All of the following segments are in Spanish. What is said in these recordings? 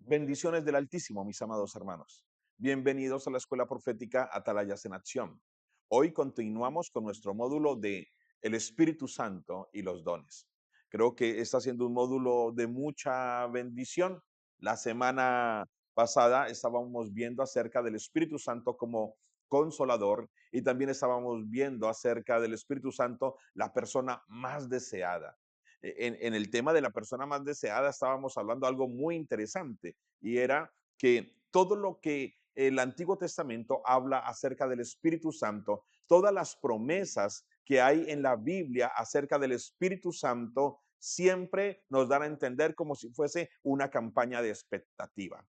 Bendiciones del Altísimo, mis amados hermanos. Bienvenidos a la Escuela Profética Atalayas en Acción. Hoy continuamos con nuestro módulo de El Espíritu Santo y los dones. Creo que está siendo un módulo de mucha bendición. La semana pasada estábamos viendo acerca del Espíritu Santo como consolador y también estábamos viendo acerca del Espíritu Santo, la persona más deseada. En el tema de la persona más deseada estábamos hablando algo muy interesante y era que todo lo que el Antiguo Testamento habla acerca del Espíritu Santo, todas las promesas que hay en la Biblia acerca del Espíritu Santo, siempre nos dan a entender como si fuese una campaña de expectativa.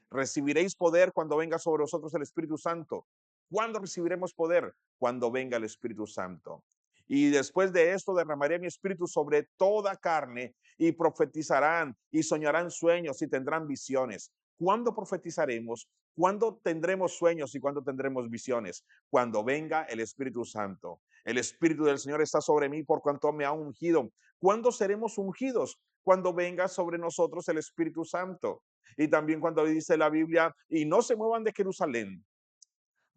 Recibiréis poder cuando venga sobre vosotros el Espíritu Santo. ¿Cuándo recibiremos poder? Cuando venga el Espíritu Santo. Y después de esto derramaré mi espíritu sobre toda carne y profetizarán y soñarán sueños y tendrán visiones. ¿Cuándo profetizaremos? ¿Cuándo tendremos sueños y cuándo tendremos visiones? Cuando venga el Espíritu Santo. El Espíritu del Señor está sobre mí por cuanto me ha ungido. ¿Cuándo seremos ungidos? Cuando venga sobre nosotros el Espíritu Santo. Y también cuando dice la Biblia, y no se muevan de Jerusalén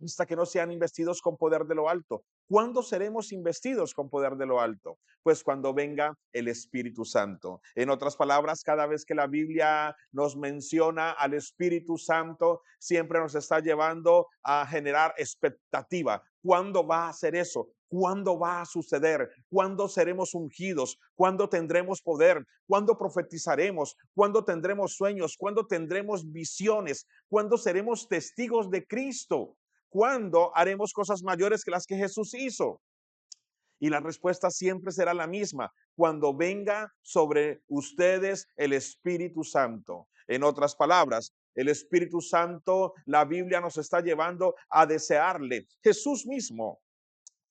hasta que no sean investidos con poder de lo alto. ¿Cuándo seremos investidos con poder de lo alto? Pues cuando venga el Espíritu Santo. En otras palabras, cada vez que la Biblia nos menciona al Espíritu Santo, siempre nos está llevando a generar expectativa. ¿Cuándo va a ser eso? ¿Cuándo va a suceder? ¿Cuándo seremos ungidos? ¿Cuándo tendremos poder? ¿Cuándo profetizaremos? ¿Cuándo tendremos sueños? ¿Cuándo tendremos visiones? ¿Cuándo seremos testigos de Cristo? ¿Cuándo haremos cosas mayores que las que Jesús hizo? Y la respuesta siempre será la misma, cuando venga sobre ustedes el Espíritu Santo. En otras palabras, el Espíritu Santo, la Biblia nos está llevando a desearle. Jesús mismo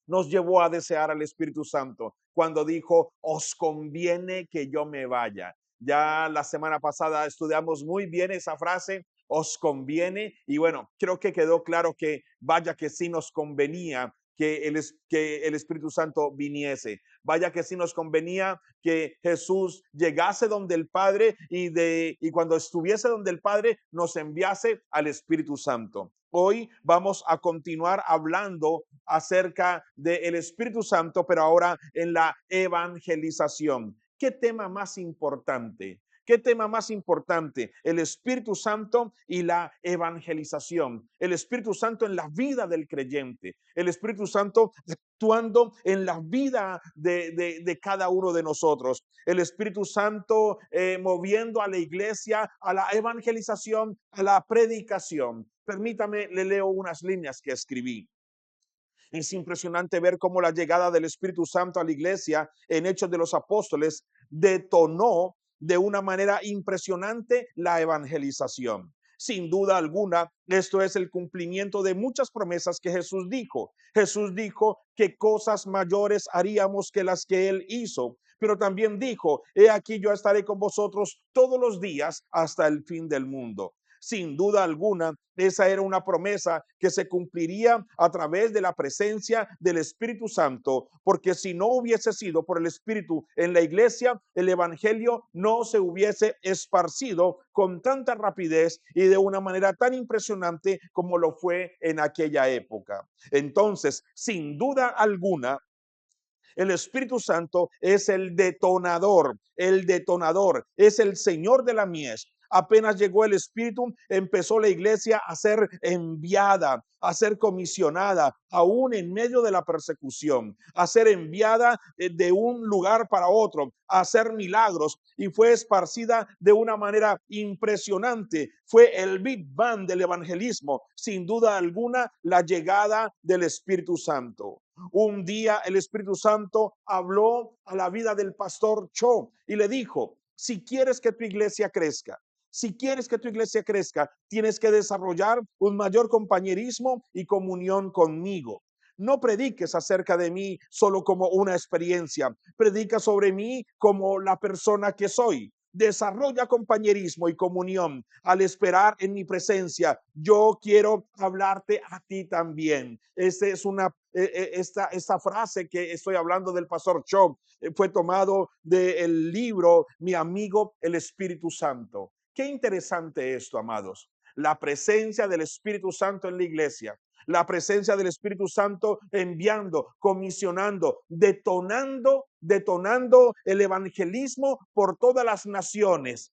nos llevó a desear al Espíritu Santo cuando dijo, os conviene que yo me vaya. Ya la semana pasada estudiamos muy bien esa frase, os conviene, y bueno, creo que quedó claro que vaya que sí nos convenía que el Espíritu Santo viniese. Vaya que sí nos convenía que Jesús llegase donde el Padre y cuando estuviese donde el Padre nos enviase al Espíritu Santo. Hoy vamos a continuar hablando acerca del Espíritu Santo, pero ahora en la evangelización. ¿Qué tema más importante? ¿Qué tema más importante? El Espíritu Santo y la evangelización. El Espíritu Santo en la vida del creyente. El Espíritu Santo actuando en la vida de cada uno de nosotros. El Espíritu Santo moviendo a la iglesia, a la evangelización, a la predicación. Permítame, le leo unas líneas que escribí. Es impresionante ver cómo la llegada del Espíritu Santo a la iglesia en Hechos de los Apóstoles detonó de una manera impresionante la evangelización. Sin duda alguna, esto es el cumplimiento de muchas promesas que Jesús dijo. Jesús dijo que cosas mayores haríamos que las que él hizo, pero también dijo, he aquí yo estaré con vosotros todos los días hasta el fin del mundo. Sin duda alguna, esa era una promesa que se cumpliría a través de la presencia del Espíritu Santo, porque si no hubiese sido por el Espíritu en la iglesia, el evangelio no se hubiese esparcido con tanta rapidez y de una manera tan impresionante como lo fue en aquella época. Entonces, sin duda alguna, el Espíritu Santo es el detonador, es el Señor de la mies. Apenas llegó el Espíritu, empezó la iglesia a ser enviada, a ser comisionada, aún en medio de la persecución, a ser enviada de un lugar para otro, a hacer milagros, y fue esparcida de una manera impresionante. Fue el Big Bang del evangelismo, sin duda alguna, la llegada del Espíritu Santo. Un día el Espíritu Santo habló a la vida del pastor Cho y le dijo, si quieres que tu iglesia crezca, si quieres que tu iglesia crezca, tienes que desarrollar un mayor compañerismo y comunión conmigo. No prediques acerca de mí solo como una experiencia, predica sobre mí como la persona que soy. Desarrolla compañerismo y comunión al esperar en mi presencia. Yo quiero hablarte a ti también. Esta frase que estoy hablando del pastor Cho fue tomado del libro Mi amigo el Espíritu Santo. Qué interesante esto, amados. La presencia del Espíritu Santo en la iglesia, la presencia del Espíritu Santo enviando, comisionando, detonando el evangelismo por todas las naciones.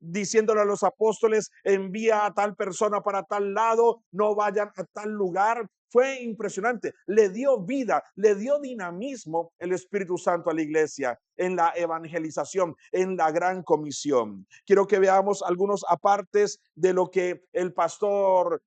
Diciéndole a los apóstoles, envía a tal persona para tal lado, no vayan a tal lugar. Fue impresionante, le dio vida, le dio dinamismo el Espíritu Santo a la iglesia en la evangelización, en la gran comisión. Quiero que veamos algunos apartes de lo que el pastor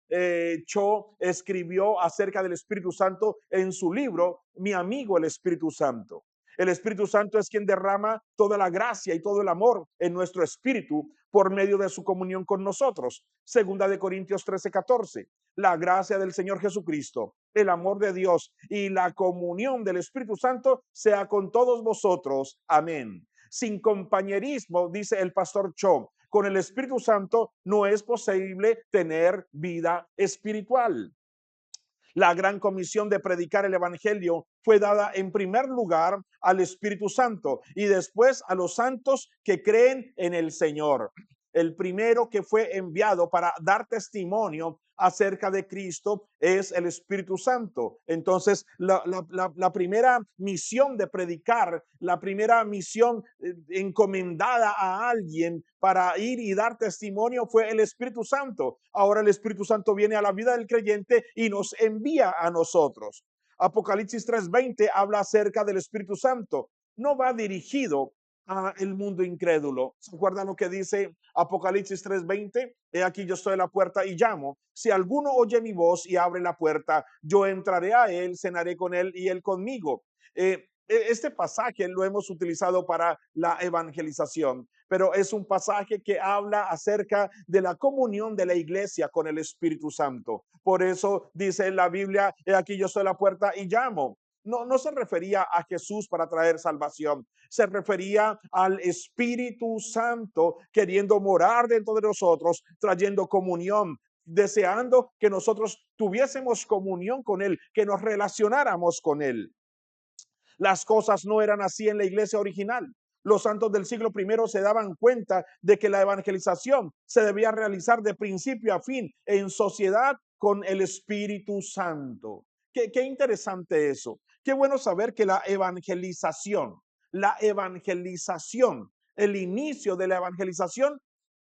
Cho escribió acerca del Espíritu Santo en su libro, Mi amigo el Espíritu Santo. El Espíritu Santo es quien derrama toda la gracia y todo el amor en nuestro espíritu por medio de su comunión con nosotros. Segunda de Corintios 13:14. La gracia del Señor Jesucristo, el amor de Dios y la comunión del Espíritu Santo sea con todos vosotros. Amén. Sin compañerismo, dice el pastor Cho, con el Espíritu Santo no es posible tener vida espiritual. La gran comisión de predicar el evangelio fue dada en primer lugar al Espíritu Santo y después a los santos que creen en el Señor. El primero que fue enviado para dar testimonio acerca de Cristo es el Espíritu Santo. Entonces, la primera misión de predicar, la primera misión encomendada a alguien para ir y dar testimonio fue el Espíritu Santo. Ahora el Espíritu Santo viene a la vida del creyente y nos envía a nosotros. Apocalipsis 3:20 habla acerca del Espíritu Santo. No va dirigido a el mundo incrédulo. ¿Se acuerdan lo que dice Apocalipsis 3:20? He aquí yo estoy a la puerta y llamo. Si alguno oye mi voz y abre la puerta, yo entraré a él, cenaré con él y él conmigo. Este pasaje lo hemos utilizado para la evangelización, pero es un pasaje que habla acerca de la comunión de la iglesia con el Espíritu Santo. Por eso dice en la Biblia, he aquí yo estoy a la puerta y llamo. No se refería a Jesús para traer salvación, se refería al Espíritu Santo queriendo morar dentro de nosotros, trayendo comunión, deseando que nosotros tuviésemos comunión con Él, que nos relacionáramos con Él. Las cosas no eran así en la iglesia original. Los santos del siglo I se daban cuenta de que la evangelización se debía realizar de principio a fin en sociedad con el Espíritu Santo. Qué interesante eso. Qué bueno saber que la evangelización, el inicio de la evangelización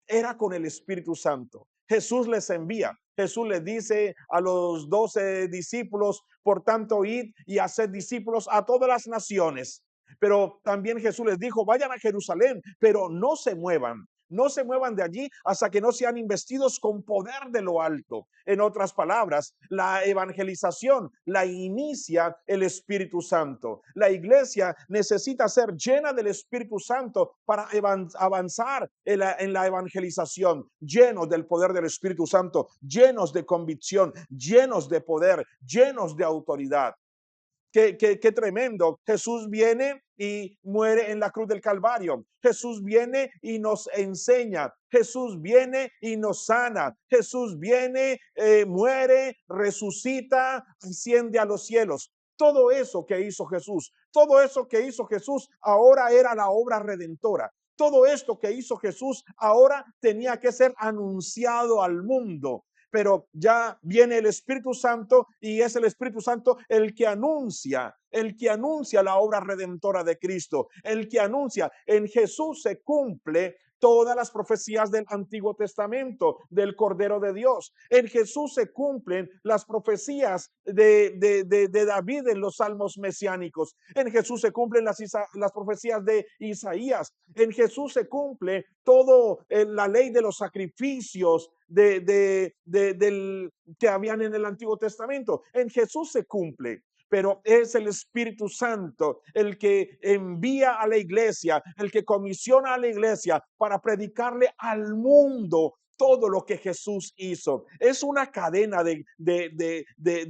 era con el Espíritu Santo. Jesús les envía. Jesús les dice a los 12 discípulos, por tanto, id y haced discípulos a todas las naciones. Pero también Jesús les dijo, vayan a Jerusalén, pero no se muevan. No se muevan de allí hasta que no sean investidos con poder de lo alto. En otras palabras, la evangelización la inicia el Espíritu Santo. La iglesia necesita ser llena del Espíritu Santo para avanzar en la evangelización, llenos del poder del Espíritu Santo, llenos de convicción, llenos de poder, llenos de autoridad. Qué tremendo. Jesús viene y muere en la cruz del Calvario. Jesús viene y nos enseña. Jesús viene y nos sana. Jesús viene, muere, resucita, asciende a los cielos. Todo eso que hizo Jesús, todo eso que hizo Jesús ahora era la obra redentora. Todo esto que hizo Jesús ahora tenía que ser anunciado al mundo. Pero ya viene el Espíritu Santo y es el Espíritu Santo el que anuncia la obra redentora de Cristo, el que anuncia. En Jesús se cumple todas las profecías del Antiguo Testamento del Cordero de Dios. En Jesús se cumplen las profecías de David en los salmos mesiánicos. En Jesús se cumplen las profecías de Isaías. En Jesús se cumple todo la ley de los sacrificios del que habían en el Antiguo Testamento. En Jesús se cumple. Pero es el Espíritu Santo el que envía a la iglesia, el que comisiona a la iglesia para predicarle al mundo todo lo que Jesús hizo. Es una cadena de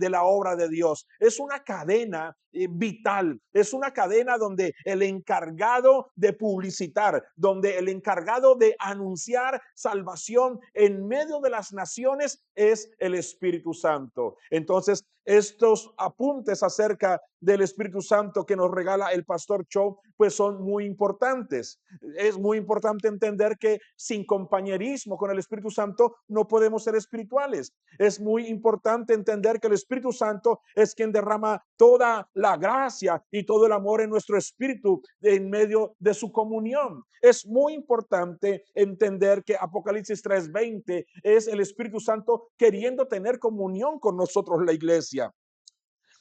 la obra de Dios. Es una cadena vital. Es una cadena donde el encargado de publicitar, donde el encargado de anunciar salvación en medio de las naciones es el Espíritu Santo. Entonces, estos apuntes acerca del Espíritu Santo que nos regala el pastor Cho, pues son muy importantes. Es muy importante entender que sin compañerismo con el Espíritu Santo no podemos ser espirituales. Es muy importante entender que el Espíritu Santo es quien derrama toda la gracia y todo el amor en nuestro espíritu en medio de su comunión. Es muy importante entender que Apocalipsis 3:20 es el Espíritu Santo queriendo tener comunión con nosotros, la iglesia.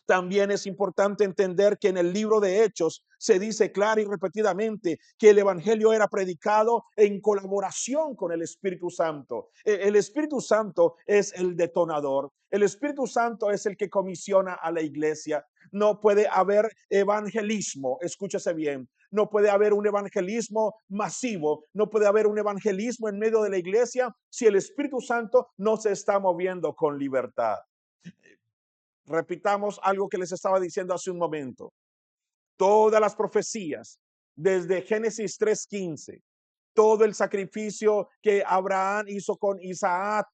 También es importante entender que en el libro de Hechos se dice clara y repetidamente que el evangelio era predicado en colaboración con el Espíritu Santo. El Espíritu Santo es el detonador. El Espíritu Santo es el que comisiona a la iglesia. No puede haber evangelismo, escúchese bien, no puede haber un evangelismo masivo, no puede haber un evangelismo en medio de la iglesia si el Espíritu Santo no se está moviendo con libertad. Repitamos algo que les estaba diciendo hace un momento. Todas las profecías, desde Génesis 3:15, todo el sacrificio que Abraham hizo con Isaac,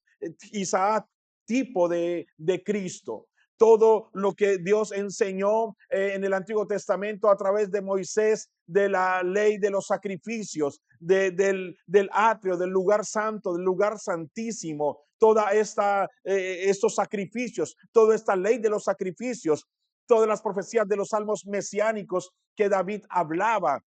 tipo de Cristo, todo lo que Dios enseñó en el Antiguo Testamento a través de Moisés, de la ley de los sacrificios, del atrio, del lugar santo, del lugar santísimo, toda estos sacrificios, toda esta ley de los sacrificios, todas las profecías de los salmos mesiánicos que David hablaba,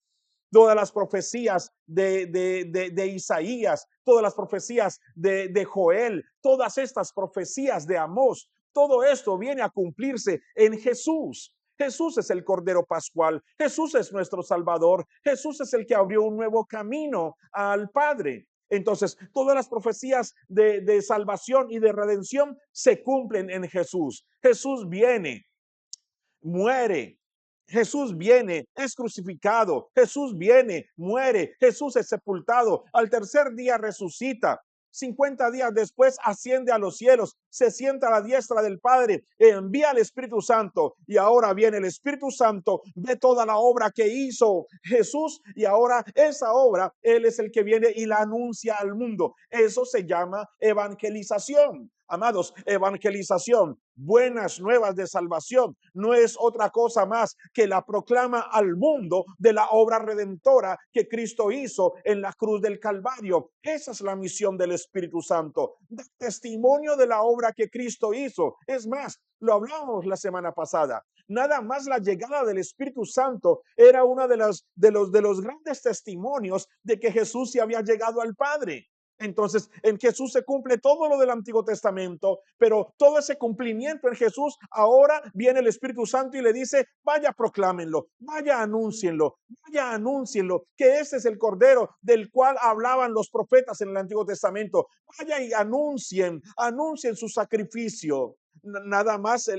todas las profecías de Isaías, todas las profecías de Joel, todas estas profecías de Amós, todo esto viene a cumplirse en Jesús. Jesús es el Cordero Pascual, Jesús es nuestro Salvador, Jesús es el que abrió un nuevo camino al Padre. Entonces, todas las profecías de salvación y de redención se cumplen en Jesús. Jesús viene, muere. Jesús viene, es crucificado. Jesús viene, muere. Jesús es sepultado. Al tercer día resucita. 50 días después asciende a los cielos, se sienta a la diestra del Padre, envía al Espíritu Santo y ahora viene el Espíritu Santo, ve toda la obra que hizo Jesús y ahora esa obra, Él es el que viene y la anuncia al mundo. Eso se llama evangelización. Amados, evangelización, buenas nuevas de salvación, no es otra cosa más que la proclama al mundo de la obra redentora que Cristo hizo en la cruz del Calvario. Esa es la misión del Espíritu Santo, dar testimonio de la obra que Cristo hizo. Es más, lo hablamos la semana pasada. Nada más la llegada del Espíritu Santo era una de los grandes testimonios de que Jesús se había llegado al Padre. Entonces, en Jesús se cumple todo lo del Antiguo Testamento, pero todo ese cumplimiento en Jesús, ahora viene el Espíritu Santo y le dice, vaya, proclámenlo, vaya, anúncienlo, que ese es el Cordero del cual hablaban los profetas en el Antiguo Testamento. Vaya y anuncien su sacrificio. Nada más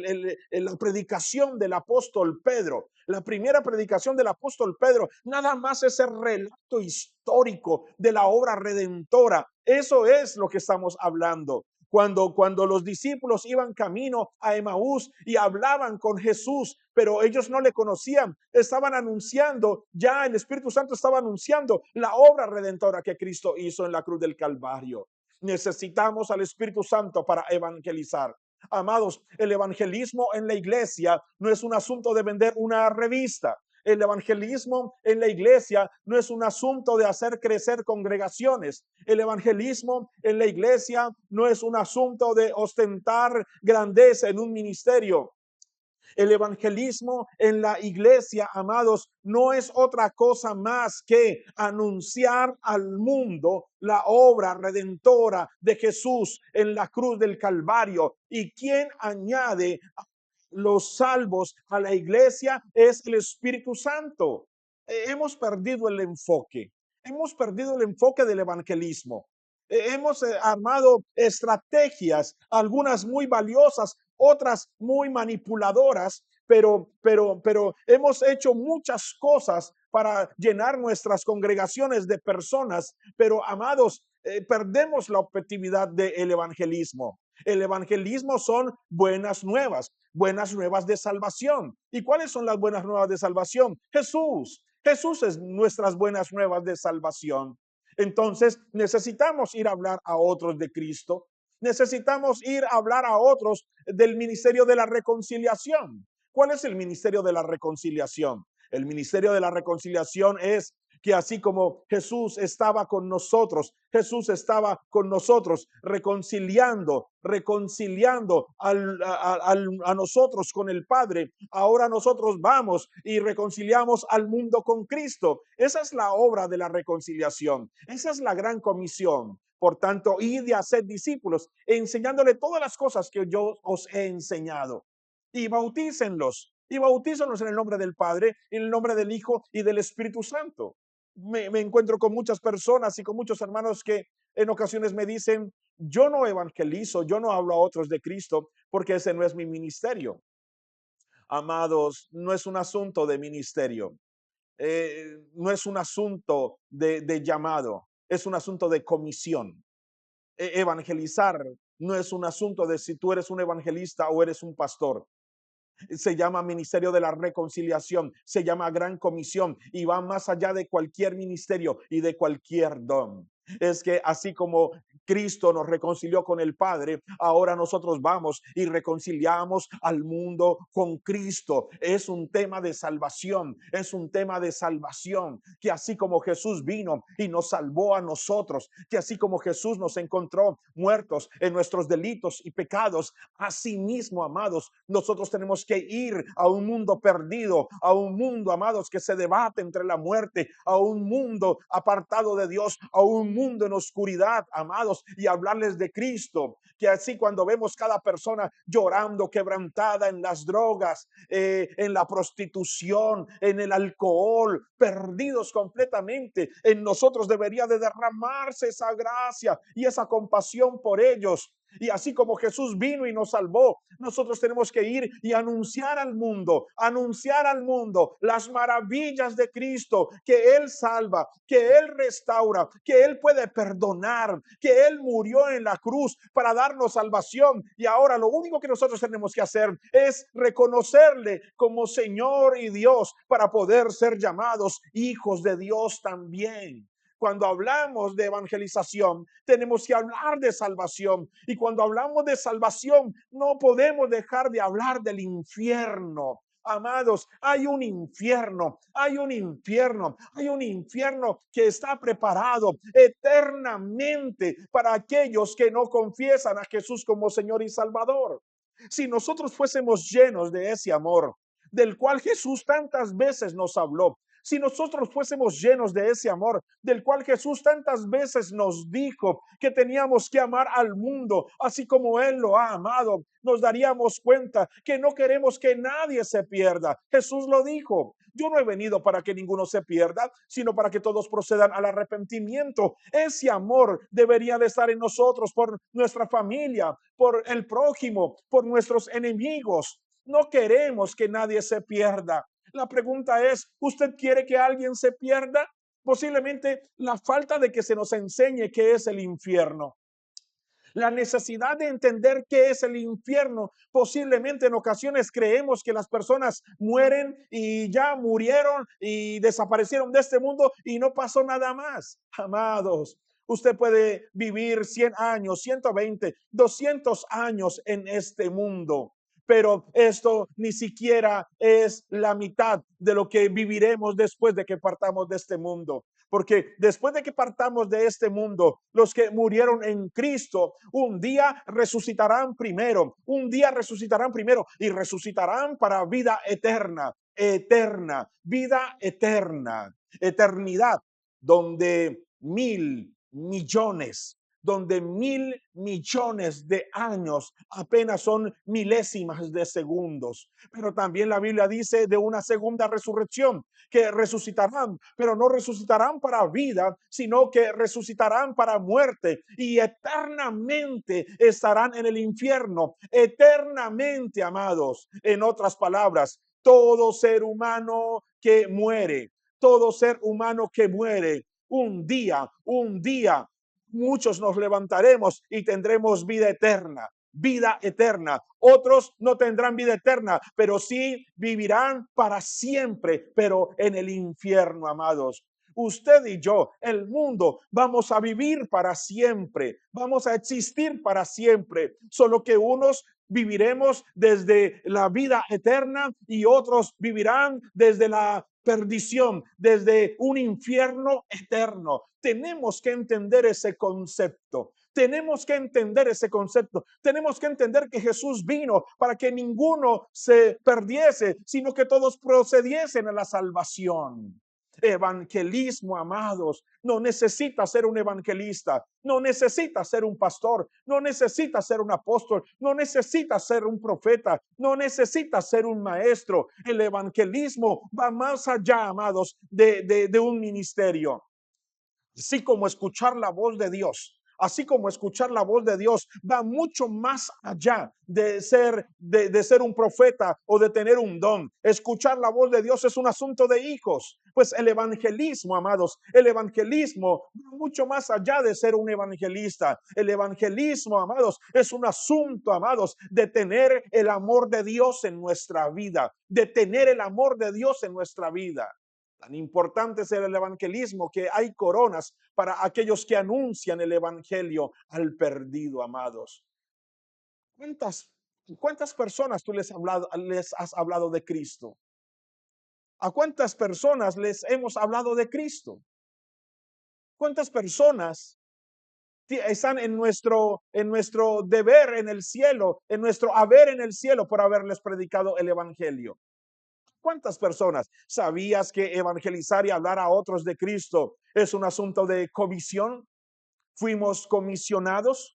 la predicación del apóstol Pedro, la primera predicación del apóstol Pedro, nada más ese relato histórico de la obra redentora. Eso es lo que estamos hablando. Cuando los discípulos iban camino a Emaús y hablaban con Jesús, pero ellos no le conocían, estaban anunciando, ya el Espíritu Santo estaba anunciando la obra redentora que Cristo hizo en la cruz del Calvario. Necesitamos al Espíritu Santo para evangelizar. Amados, el evangelismo en la iglesia no es un asunto de vender una revista. El evangelismo en la iglesia no es un asunto de hacer crecer congregaciones. El evangelismo en la iglesia no es un asunto de ostentar grandeza en un ministerio. El evangelismo en la iglesia, amados, no es otra cosa más que anunciar al mundo la obra redentora de Jesús en la cruz del Calvario. Y quien añade los salvos a la iglesia es el Espíritu Santo. Hemos perdido el enfoque. Hemos perdido el enfoque del evangelismo. Hemos armado estrategias, algunas muy valiosas, otras muy manipuladoras, pero hemos hecho muchas cosas para llenar nuestras congregaciones de personas, pero amados, perdemos la objetividad del evangelismo. El evangelismo son buenas nuevas de salvación. ¿Y cuáles son las buenas nuevas de salvación? Jesús. Jesús es nuestras buenas nuevas de salvación. Entonces necesitamos ir a hablar a otros de Cristo. Necesitamos ir a hablar a otros del ministerio de la reconciliación. ¿Cuál es el ministerio de la reconciliación? El ministerio de la reconciliación es que así como Jesús estaba con nosotros, Jesús estaba con nosotros reconciliando a nosotros con el Padre. Ahora nosotros vamos y reconciliamos al mundo con Cristo. Esa es la obra de la reconciliación. Esa es la gran comisión. Por tanto, id y haced discípulos, enseñándole todas las cosas que yo os he enseñado. Y bautícenlos. Y bautícenlos en el nombre del Padre, en el nombre del Hijo y del Espíritu Santo. Me encuentro con muchas personas y con muchos hermanos que en ocasiones me dicen, yo no evangelizo, yo no hablo a otros de Cristo porque ese no es mi ministerio. Amados, no es un asunto de ministerio, no es un asunto de llamado, es un asunto de comisión. Evangelizar no es un asunto de si tú eres un evangelista o eres un pastor. Se llama ministerio de la reconciliación, se llama gran comisión y va más allá de cualquier ministerio y de cualquier don. Es que así como Cristo nos reconcilió con el Padre, ahora nosotros vamos y reconciliamos al mundo con Cristo. Es un tema de salvación, es un tema de salvación, que así como Jesús vino y nos salvó a nosotros, que así como Jesús nos encontró muertos en nuestros delitos y pecados, así mismo, amados, nosotros tenemos que ir a un mundo perdido, a un mundo, amados, que se debate entre la muerte, a un mundo apartado de Dios, a un mundo en oscuridad, amados, y hablarles de Cristo. Que así cuando vemos cada persona llorando, quebrantada en las drogas, en la prostitución, en el alcohol, perdidos completamente, en nosotros debería de derramarse esa gracia y esa compasión por ellos. Y así como Jesús vino y nos salvó, nosotros tenemos que ir y anunciar al mundo las maravillas de Cristo, que Él salva, que Él restaura, que Él puede perdonar, que Él murió en la cruz para darnos salvación. Y ahora lo único que nosotros tenemos que hacer es reconocerle como Señor y Dios para poder ser llamados hijos de Dios también. Cuando hablamos de evangelización, tenemos que hablar de salvación. Y cuando hablamos de salvación, no podemos dejar de hablar del infierno. Amados, hay un infierno, hay un infierno, hay un infierno que está preparado eternamente para aquellos que no confiesan a Jesús como Señor y Salvador. Si nosotros fuésemos llenos de ese amor, del cual Jesús tantas veces nos habló, si nosotros fuésemos llenos de ese amor del cual Jesús tantas veces nos dijo que teníamos que amar al mundo, así como Él lo ha amado, nos daríamos cuenta que no queremos que nadie se pierda. Jesús lo dijo. Yo no he venido para que ninguno se pierda, sino para que todos procedan al arrepentimiento. Ese amor debería de estar en nosotros por nuestra familia, por el prójimo, por nuestros enemigos. No queremos que nadie se pierda. La pregunta es, ¿usted quiere que alguien se pierda? Posiblemente la falta de que se nos enseñe qué es el infierno. La necesidad de entender qué es el infierno. Posiblemente en ocasiones creemos que las personas mueren y ya murieron y desaparecieron de este mundo y no pasó nada más. Amados, usted puede vivir 100 años, 120, 200 años en este mundo, pero esto ni siquiera es la mitad de lo que viviremos después de que partamos de este mundo. Porque después de que partamos de este mundo, los que murieron en Cristo, un día resucitarán primero y resucitarán para vida eterna, vida eterna, eternidad, donde 1,000,000,000 donde 1,000,000,000 de años apenas son milésimas de segundos. Pero también la Biblia dice de una segunda resurrección, que resucitarán, pero no resucitarán para vida, sino que resucitarán para muerte y eternamente estarán en el infierno, eternamente, amados. En otras palabras, todo ser humano que muere, todo ser humano que muere, un día, muchos nos levantaremos y tendremos vida eterna. Vida eterna. Otros no tendrán vida eterna, pero sí vivirán para siempre, pero en el infierno, amados. Usted y yo, el mundo, vamos a vivir para siempre, vamos a existir para siempre, solo que unos viviremos desde la vida eterna y otros vivirán desde la perdición, desde un infierno eterno. Tenemos que entender ese concepto. Tenemos que entender ese concepto. Tenemos que entender que Jesús vino para que ninguno se perdiese, sino que todos procediesen a la salvación. Evangelismo, amados, no necesita ser un evangelista, no necesita ser un pastor, no necesita ser un apóstol, no necesita ser un profeta, no necesita ser un maestro. El evangelismo va más allá, amados, de un ministerio. Así como escuchar la voz de Dios, así como escuchar la voz de Dios va mucho más allá de ser un profeta o de tener un don. Escuchar la voz de Dios es un asunto de hijos. Pues el evangelismo, amados, el evangelismo va mucho más allá de ser un evangelista. El evangelismo, amados, es un asunto, amados, de tener el amor de Dios en nuestra vida, de tener el amor de Dios en nuestra vida. Tan importante es el evangelismo que hay coronas para aquellos que anuncian el evangelio al perdido, amados. ¿Cuántas personas tú les has hablado de Cristo? ¿A cuántas personas les hemos hablado de Cristo? ¿Cuántas personas están en nuestro deber en el cielo, en nuestro haber en el cielo por haberles predicado el evangelio? ¿Cuántas personas? ¿Sabías que evangelizar y hablar a otros de Cristo es un asunto de comisión? Fuimos comisionados.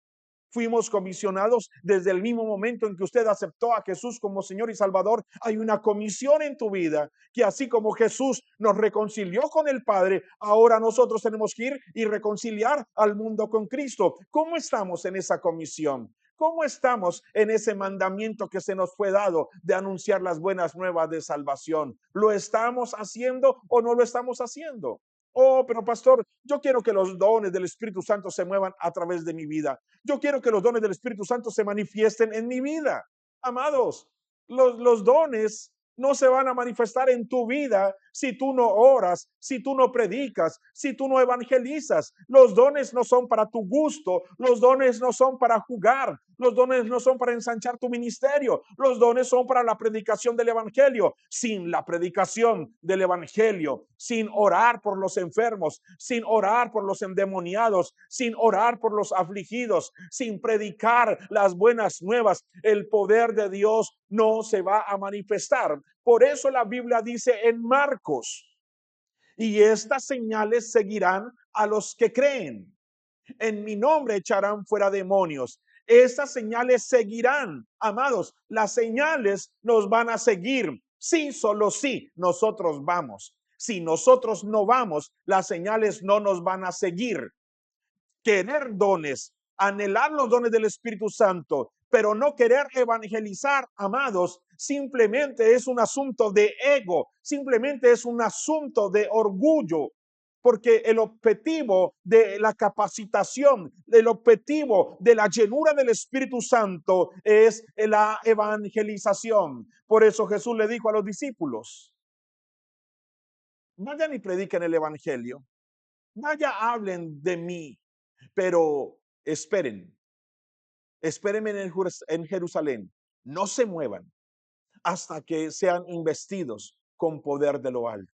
Fuimos comisionados desde el mismo momento en que usted aceptó a Jesús como Señor y Salvador. Hay una comisión en tu vida que así como Jesús nos reconcilió con el Padre, ahora nosotros tenemos que ir y reconciliar al mundo con Cristo. ¿Cómo estamos en esa comisión? ¿Cómo estamos en ese mandamiento que se nos fue dado de anunciar las buenas nuevas de salvación? ¿Lo estamos haciendo o no lo estamos haciendo? Oh, pero pastor, yo quiero que los dones del Espíritu Santo se muevan a través de mi vida. Yo quiero que los dones del Espíritu Santo se manifiesten en mi vida. Amados, los dones no se van a manifestar en tu vida si tú no oras, si tú no predicas, si tú no evangelizas. Los dones no son para tu gusto, los dones no son para jugar, los dones no son para ensanchar tu ministerio, los dones son para la predicación del evangelio. Sin la predicación del evangelio, sin orar por los enfermos, sin orar por los endemoniados, sin orar por los afligidos, sin predicar las buenas nuevas, el poder de Dios no se va a manifestar. Por eso la Biblia dice en Marcos, y estas señales seguirán a los que creen. En mi nombre echarán fuera demonios. Estas señales seguirán, amados. Las señales nos van a seguir. Sí, solo sí, nosotros vamos. Si nosotros no vamos, las señales no nos van a seguir. Querer dones, anhelar los dones del Espíritu Santo, pero no querer evangelizar, amados, simplemente es un asunto de ego, simplemente es un asunto de orgullo. Porque el objetivo de la capacitación, el objetivo de la llenura del Espíritu Santo es la evangelización. Por eso Jesús le dijo a los discípulos, vayan y prediquen el evangelio, vaya, hablen de mí, pero espérenme en Jerusalén, no se muevan hasta que sean investidos con poder de lo alto.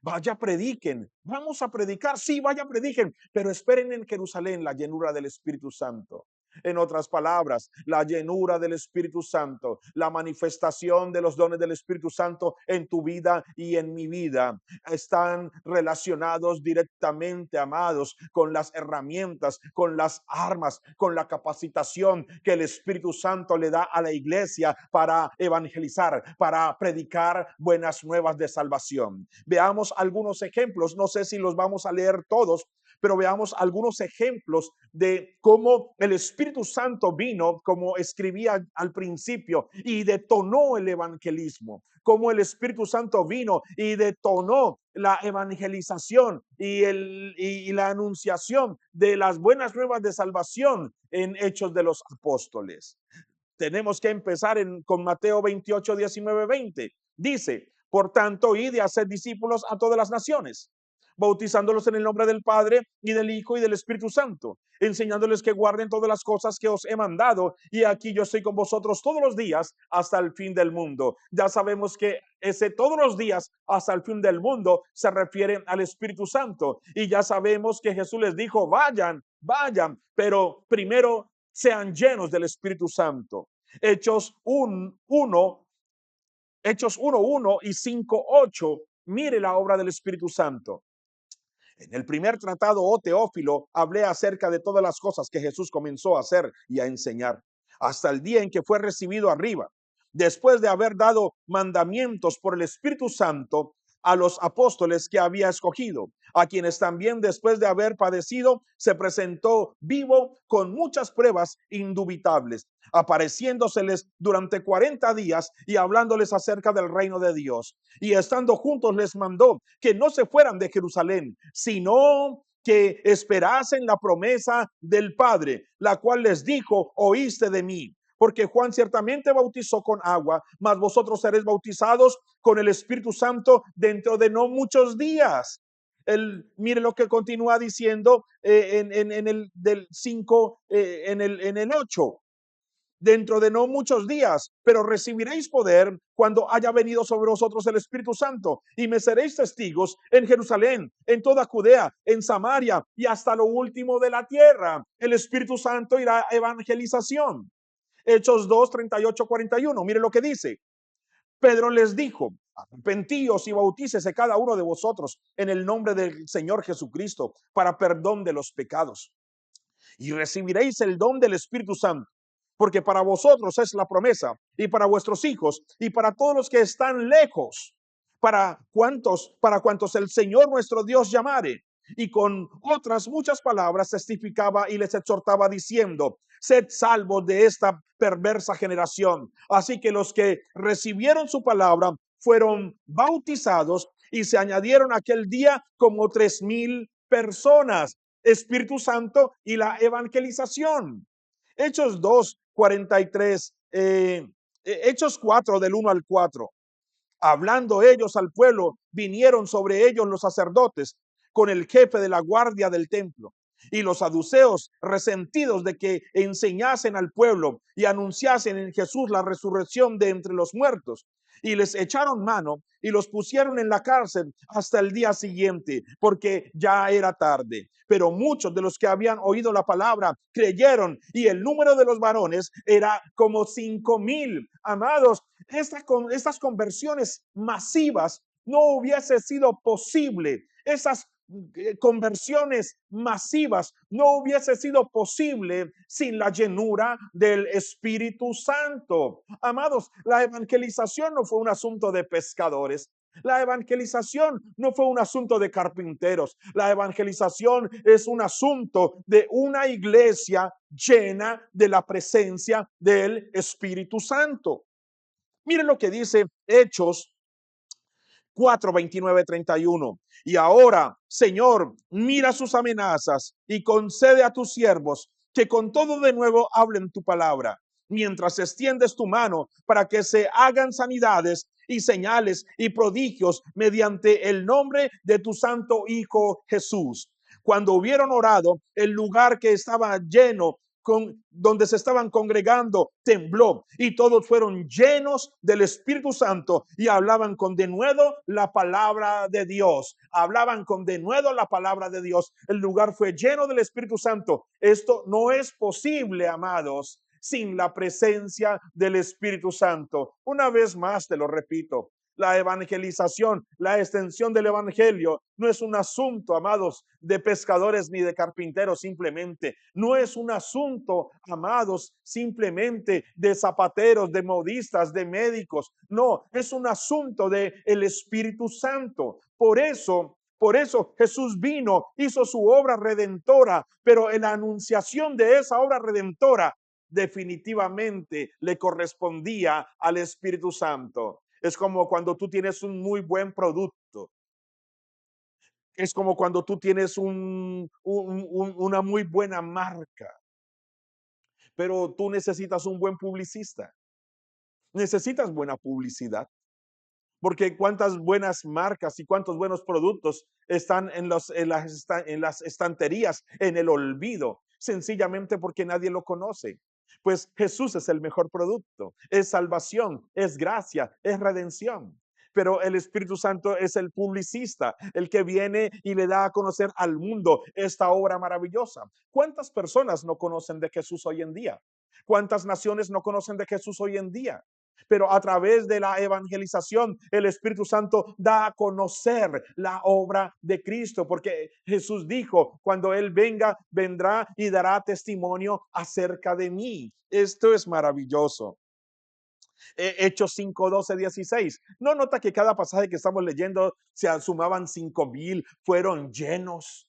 Vaya, prediquen, vamos a predicar, sí, vaya, prediquen, pero esperen en Jerusalén la llenura del Espíritu Santo. En otras palabras, la llenura del Espíritu Santo, la manifestación de los dones del Espíritu Santo en tu vida y en mi vida están relacionados directamente, amados, con las herramientas, con las armas, con la capacitación que el Espíritu Santo le da a la iglesia para evangelizar, para predicar buenas nuevas de salvación. Veamos algunos ejemplos, no sé si los vamos a leer todos, pero veamos algunos ejemplos de cómo el Espíritu Santo vino, como escribía al principio, y detonó el evangelismo, cómo el Espíritu Santo vino y detonó la evangelización y la anunciación de las buenas nuevas de salvación en Hechos de los Apóstoles. Tenemos que empezar con Mateo 28, 19, 20. Dice, por tanto, id y haced discípulos a todas las naciones, bautizándolos en el nombre del Padre y del Hijo y del Espíritu Santo, enseñándoles que guarden todas las cosas que os he mandado, y aquí yo estoy con vosotros todos los días hasta el fin del mundo. Ya sabemos que ese todos los días hasta el fin del mundo se refiere al Espíritu Santo, y ya sabemos que Jesús les dijo, vayan, pero primero sean llenos del Espíritu Santo. Hechos 1, Hechos 1:1 y 5:8. Mire la obra del Espíritu Santo. En el primer tratado, oh Teófilo, hablé acerca de todas las cosas que Jesús comenzó a hacer y a enseñar, hasta el día en que fue recibido arriba, después de haber dado mandamientos por el Espíritu Santo a los apóstoles que había escogido, a quienes también después de haber padecido se presentó vivo con muchas pruebas indubitables, apareciéndoseles durante 40 días y hablándoles acerca del reino de Dios. Y estando juntos les mandó que no se fueran de Jerusalén, sino que esperasen la promesa del Padre, la cual les dijo, oíste de mí. Porque Juan ciertamente bautizó con agua, mas vosotros seréis bautizados con el Espíritu Santo dentro de no muchos días. Mire lo que continúa diciendo en el del 5, en el 8. Dentro de no muchos días, pero recibiréis poder cuando haya venido sobre vosotros el Espíritu Santo, y me seréis testigos en Jerusalén, en toda Judea, en Samaria y hasta lo último de la tierra. El Espíritu Santo y la evangelización. Hechos 2, 38, 41. Mire lo que dice. Pedro les dijo, arrepentíos y bautícese cada uno de vosotros en el nombre del Señor Jesucristo para perdón de los pecados, y recibiréis el don del Espíritu Santo, porque para vosotros es la promesa, y para vuestros hijos, y para todos los que están lejos, para cuantos el Señor nuestro Dios llamare. Y con otras muchas palabras testificaba y les exhortaba diciendo, sed salvos de esta perversa generación. Así que los que recibieron su palabra fueron bautizados, y se añadieron aquel día como 3,000 personas. Espíritu Santo y la evangelización. Hechos 2, 43, Hechos 4 del 1 al 4. Hablando ellos al pueblo, vinieron sobre ellos los sacerdotes con el jefe de la guardia del templo y los saduceos, resentidos de que enseñasen al pueblo y anunciasen en Jesús la resurrección de entre los muertos. Y les echaron mano y los pusieron en la cárcel hasta el día siguiente, porque ya era tarde. Pero muchos de los que habían oído la palabra creyeron, y el número de los varones era como 5,000. Amados, estas conversiones masivas no hubiese sido posible. Esas conversiones masivas no hubiese sido posible sin la llenura del Espíritu Santo. Amados, la evangelización no fue un asunto de pescadores. La evangelización no fue un asunto de carpinteros. La evangelización es un asunto de una iglesia llena de la presencia del Espíritu Santo. Miren lo que dice Hechos 4, 29, 31. Y ahora, Señor, mira sus amenazas y concede a tus siervos que con todo de nuevo hablen tu palabra, mientras extiendes tu mano para que se hagan sanidades y señales y prodigios mediante el nombre de tu santo Hijo Jesús. Cuando hubieron orado, el lugar que estaba lleno donde se estaban congregando tembló, y todos fueron llenos del Espíritu Santo y hablaban con denuedo la palabra de Dios. Hablaban con denuedo la palabra de Dios. El lugar fue lleno del Espíritu Santo. Esto no es posible, amados, sin la presencia del Espíritu Santo. Una vez más te lo repito. La evangelización, la extensión del evangelio no es un asunto, amados, de pescadores ni de carpinteros simplemente. No es un asunto, amados, simplemente de zapateros, de modistas, de médicos. No, es un asunto de el Espíritu Santo. Por eso Jesús vino, hizo su obra redentora, pero en la anunciación de esa obra redentora definitivamente le correspondía al Espíritu Santo. Es como cuando tú tienes un muy buen producto Es como cuando tú tienes una muy buena marca, pero tú necesitas un buen publicista. Necesitas buena publicidad. Porque cuántas buenas marcas y cuántos buenos productos están en las estanterías, en el olvido, sencillamente porque nadie lo conoce. Pues Jesús es el mejor producto, es salvación, es gracia, es redención. Pero el Espíritu Santo es el publicista, el que viene y le da a conocer al mundo esta obra maravillosa. ¿Cuántas personas no conocen de Jesús hoy en día? ¿Cuántas naciones no conocen de Jesús hoy en día? Pero a través de la evangelización, el Espíritu Santo da a conocer la obra de Cristo, porque Jesús dijo, cuando Él venga, vendrá y dará testimonio acerca de mí. Esto es maravilloso. Hechos 5, 12, 16. No nota que cada pasaje que estamos leyendo se sumaban 5,000, fueron llenos.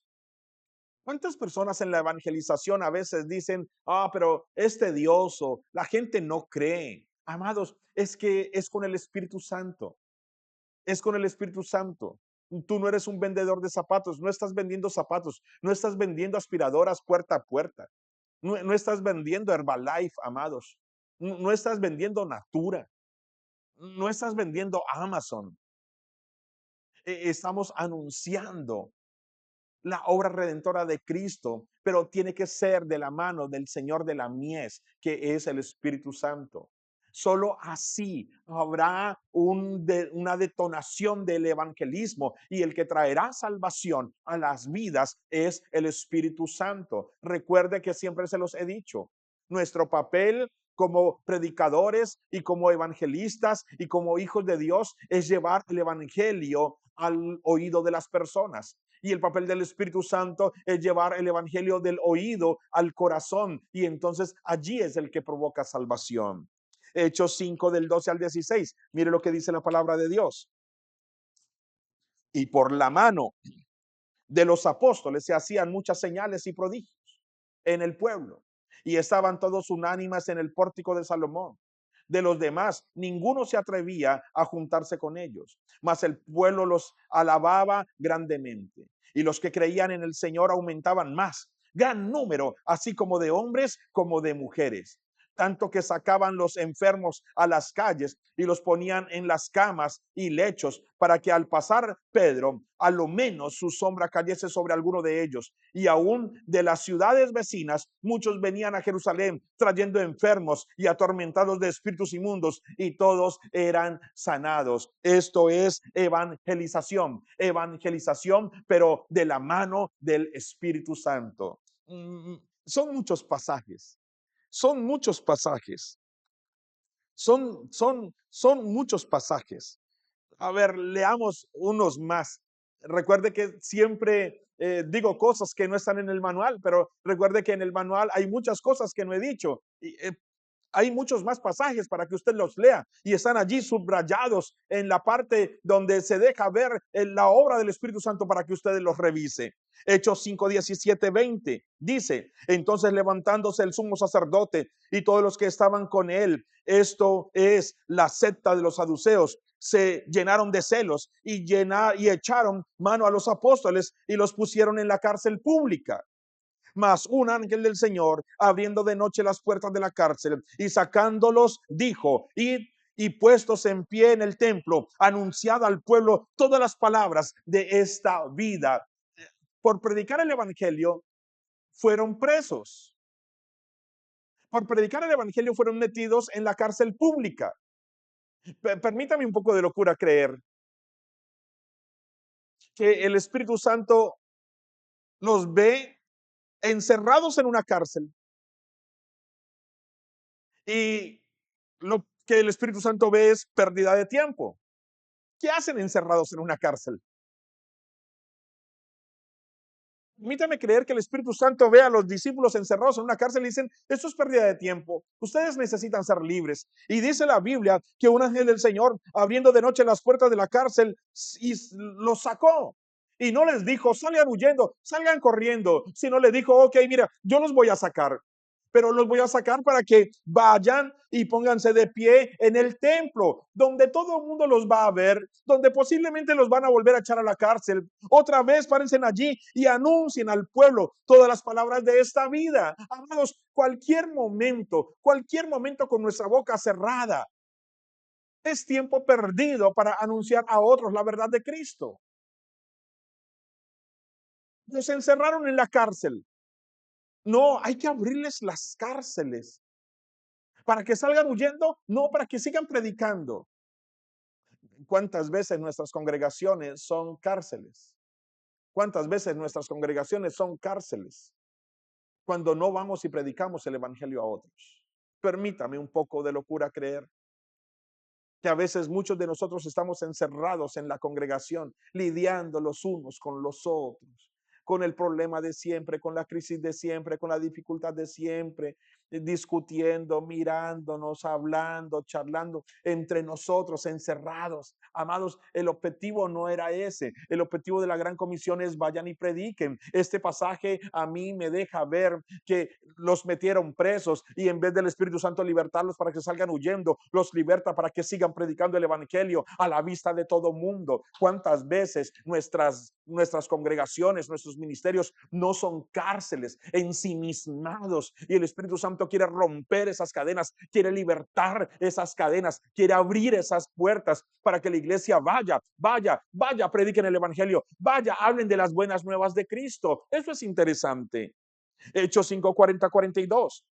¿Cuántas personas en la evangelización a veces dicen, pero es tedioso, la gente no cree? Amados, es que es con el Espíritu Santo, es con el Espíritu Santo. Tú no eres un vendedor de zapatos, no estás vendiendo zapatos, no estás vendiendo aspiradoras puerta a puerta, no estás vendiendo Herbalife, amados, no estás vendiendo Natura, no estás vendiendo Amazon. Estamos anunciando la obra redentora de Cristo, pero tiene que ser de la mano del Señor de la mies, que es el Espíritu Santo. Solo así habrá una detonación del evangelismo, y el que traerá salvación a las vidas es el Espíritu Santo. Recuerde que siempre se los he dicho, nuestro papel como predicadores y como evangelistas y como hijos de Dios es llevar el evangelio al oído de las personas. Y el papel del Espíritu Santo es llevar el evangelio del oído al corazón, y entonces allí es el que provoca salvación. Hechos 5 del 12 al 16. Mire lo que dice la palabra de Dios. Y por la mano de los apóstoles se hacían muchas señales y prodigios en el pueblo, y estaban todos unánimes en el pórtico de Salomón. De los demás, ninguno se atrevía a juntarse con ellos, mas el pueblo los alababa grandemente, y los que creían en el Señor aumentaban más, gran número, así como de hombres como de mujeres, tanto que sacaban los enfermos a las calles y los ponían en las camas y lechos, para que al pasar Pedro, a lo menos su sombra cayese sobre alguno de ellos. Y aún de las ciudades vecinas, muchos venían a Jerusalén trayendo enfermos y atormentados de espíritus inmundos, y todos eran sanados. Esto es evangelización, pero de la mano del Espíritu Santo. Son muchos pasajes. Son muchos pasajes. Son muchos pasajes. A ver, leamos unos más. Recuerde que siempre digo cosas que no están en el manual, pero recuerde que en el manual hay muchas cosas que no he dicho. Y hay muchos más pasajes para que usted los lea, y están allí subrayados en la parte donde se deja ver la obra del Espíritu Santo para que usted los revise. Hechos 5, 17, 20 dice: entonces levantándose el sumo sacerdote y todos los que estaban con él, esto es la secta de los saduceos, se llenaron de celos y echaron mano a los apóstoles y los pusieron en la cárcel pública. Mas un ángel del Señor, abriendo de noche las puertas de la cárcel y sacándolos, dijo: id y puestos en pie en el templo, anunciad al pueblo todas las palabras de esta vida. Por predicar el evangelio fueron presos. Por predicar el evangelio fueron metidos en la cárcel pública. Permítame un poco de locura creer que el Espíritu Santo nos ve encerrados en una cárcel, y lo que el Espíritu Santo ve es pérdida de tiempo. ¿Qué hacen encerrados en una cárcel? Permítame creer que el Espíritu Santo ve a los discípulos encerrados en una cárcel y dicen: esto es pérdida de tiempo, ustedes necesitan ser libres. Y dice la Biblia que un ángel del Señor, abriendo de noche las puertas de la cárcel, y los sacó. Y no les dijo: salgan huyendo, salgan corriendo, sino les dijo: ok, mira, yo los voy a sacar, pero los voy a sacar para que vayan y pónganse de pie en el templo, donde todo el mundo los va a ver, donde posiblemente los van a volver a echar a la cárcel. Otra vez párense allí y anuncien al pueblo todas las palabras de esta vida. Amados, cualquier momento con nuestra boca cerrada, es tiempo perdido para anunciar a otros la verdad de Cristo. Los encerraron en la cárcel. No, hay que abrirles las cárceles para que salgan huyendo, no para que sigan predicando. ¿Cuántas veces nuestras congregaciones son cárceles? ¿Cuántas veces nuestras congregaciones son cárceles cuando no vamos y predicamos el evangelio a otros? Permítame un poco de locura creer que a veces muchos de nosotros estamos encerrados en la congregación, lidiando los unos con los otros, con el problema de siempre, con la crisis de siempre, con la dificultad de siempre, discutiendo, mirándonos, hablando, charlando entre nosotros, encerrados. Amados, el objetivo no era ese. El objetivo de la gran comisión es vayan y prediquen. Este pasaje a mí me deja ver que los metieron presos y en vez del Espíritu Santo libertarlos para que salgan huyendo, los liberta para que sigan predicando el evangelio a la vista de todo mundo. ¿Cuántas veces nuestras congregaciones, nuestros ministerios no son cárceles ensimismados y el Espíritu Santo quiere romper esas cadenas, quiere libertar esas cadenas, quiere abrir esas puertas para que la iglesia vaya, prediquen el evangelio, vaya, hablen de las buenas nuevas de Cristo? Eso es interesante. Hechos 5:40-42.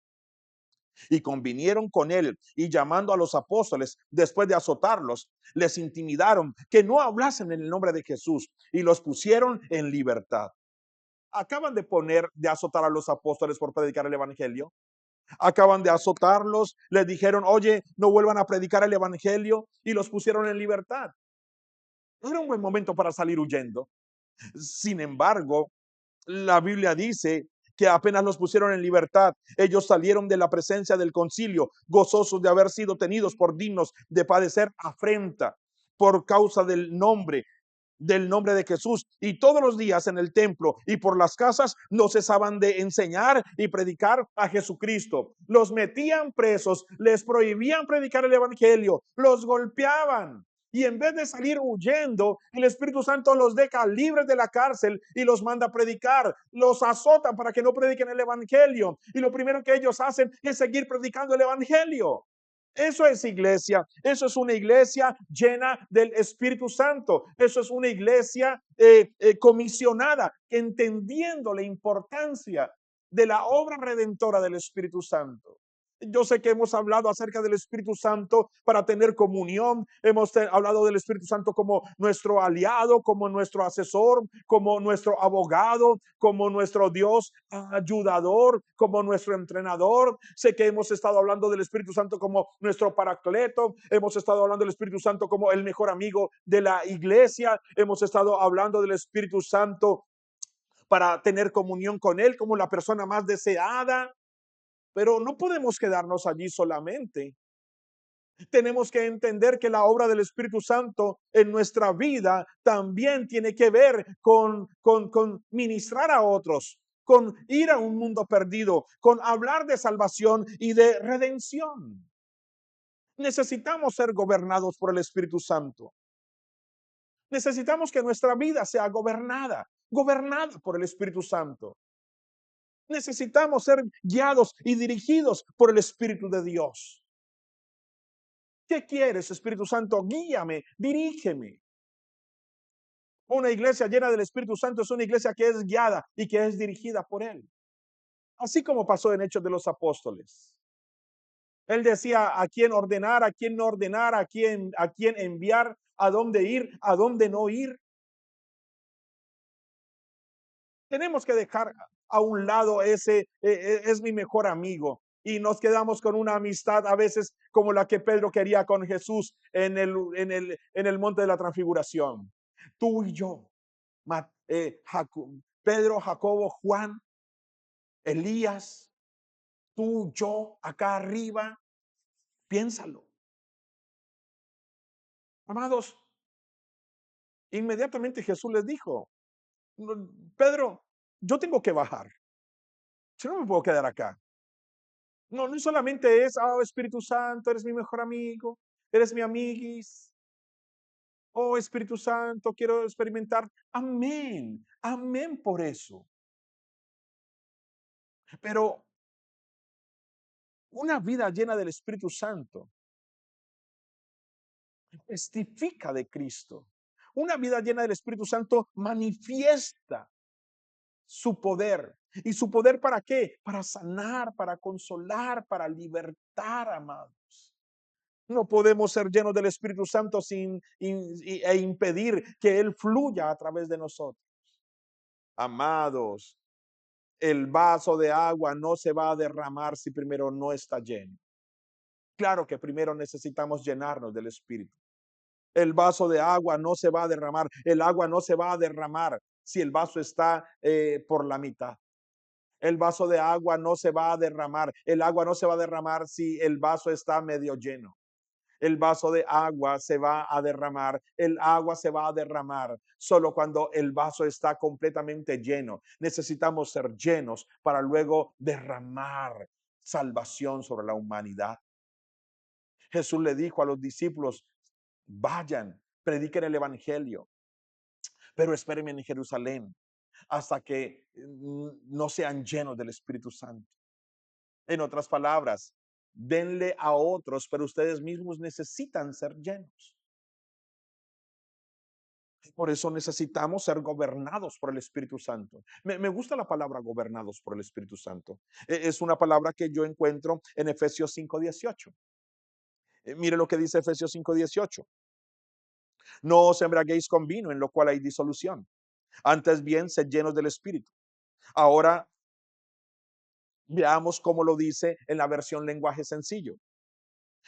Y convinieron con él y llamando a los apóstoles, después de azotarlos, les intimidaron que no hablasen en el nombre de Jesús y los pusieron en libertad. Acaban de azotar a los apóstoles por predicar el evangelio. Acaban de azotarlos, les dijeron, oye, no vuelvan a predicar el evangelio y los pusieron en libertad. No era un buen momento para salir huyendo. Sin embargo, la Biblia dice que apenas los pusieron en libertad, ellos salieron de la presencia del concilio, gozosos de haber sido tenidos por dignos de padecer afrenta por causa del nombre de Jesús. Y todos los días en el templo y por las casas no cesaban de enseñar y predicar a Jesucristo. Los metían presos, les prohibían predicar el evangelio, los golpeaban. Y en vez de salir huyendo, el Espíritu Santo los deja libres de la cárcel y los manda a predicar. Los azotan para que no prediquen el evangelio. Y lo primero que ellos hacen es seguir predicando el evangelio. Eso es iglesia, eso es una iglesia llena del Espíritu Santo, eso es una iglesia comisionada, entendiendo la importancia de la obra redentora del Espíritu Santo. Yo sé que hemos hablado acerca del Espíritu Santo para tener comunión. Hemos hablado del Espíritu Santo como nuestro aliado, como nuestro asesor, como nuestro abogado, como nuestro Dios ayudador, como nuestro entrenador. Sé que hemos estado hablando del Espíritu Santo como nuestro paracleto. Hemos estado hablando del Espíritu Santo como el mejor amigo de la iglesia. Hemos estado hablando del Espíritu Santo para tener comunión con Él como la persona más deseada. Pero no podemos quedarnos allí solamente. Tenemos que entender que la obra del Espíritu Santo en nuestra vida también tiene que ver con ministrar a otros, con ir a un mundo perdido, con hablar de salvación y de redención. Necesitamos ser gobernados por el Espíritu Santo. Necesitamos que nuestra vida sea gobernada por el Espíritu Santo. Necesitamos ser guiados y dirigidos por el Espíritu de Dios. ¿Qué quieres, Espíritu Santo? Guíame, dirígeme. Una iglesia llena del Espíritu Santo es una iglesia que es guiada y que es dirigida por Él. Así como pasó en Hechos de los Apóstoles. Él decía a quién ordenar, a quién no ordenar, a quién enviar, a dónde ir, a dónde no ir. Tenemos que dejar a un lado ese, es mi mejor amigo. Y nos quedamos con una amistad a veces como la que Pedro quería con Jesús en el monte de la transfiguración. Tú y yo, Pedro, Jacobo, Juan, Elías, tú, yo, acá arriba, piénsalo. Amados, inmediatamente Jesús les dijo, Pedro, yo tengo que bajar, si no me puedo quedar acá. No, no solamente es, oh Espíritu Santo, eres mi mejor amigo, eres mi amiguis. Oh Espíritu Santo, quiero experimentar. Amén, amén por eso. Pero una vida llena del Espíritu Santo testifica de Cristo. Una vida llena del Espíritu Santo manifiesta su poder. ¿Y su poder para qué? Para sanar, para consolar, para libertar, amados. No podemos ser llenos del Espíritu Santo e impedir que Él fluya a través de nosotros. Amados, el vaso de agua no se va a derramar si primero no está lleno. Claro que primero necesitamos llenarnos del Espíritu. El vaso de agua no se va a derramar. El agua no se va a derramar si el vaso está por la mitad. El vaso de agua no se va a derramar. El agua no se va a derramar si el vaso está medio lleno. El vaso de agua se va a derramar, el agua se va a derramar solo cuando el vaso está completamente lleno. Necesitamos ser llenos para luego derramar salvación sobre la humanidad. Jesús le dijo a los discípulos, vayan, prediquen el evangelio, pero espérenme en Jerusalén hasta que no sean llenos del Espíritu Santo. En otras palabras, denle a otros, pero ustedes mismos necesitan ser llenos. Por eso necesitamos ser gobernados por el Espíritu Santo. Me gusta la palabra gobernados por el Espíritu Santo. Es una palabra que yo encuentro en Efesios 5:18. Mire lo que dice Efesios 5:18. No os embriaguéis con vino, en lo cual hay disolución. Antes bien, sed llenos del Espíritu. Ahora veamos cómo lo dice en la versión lenguaje sencillo.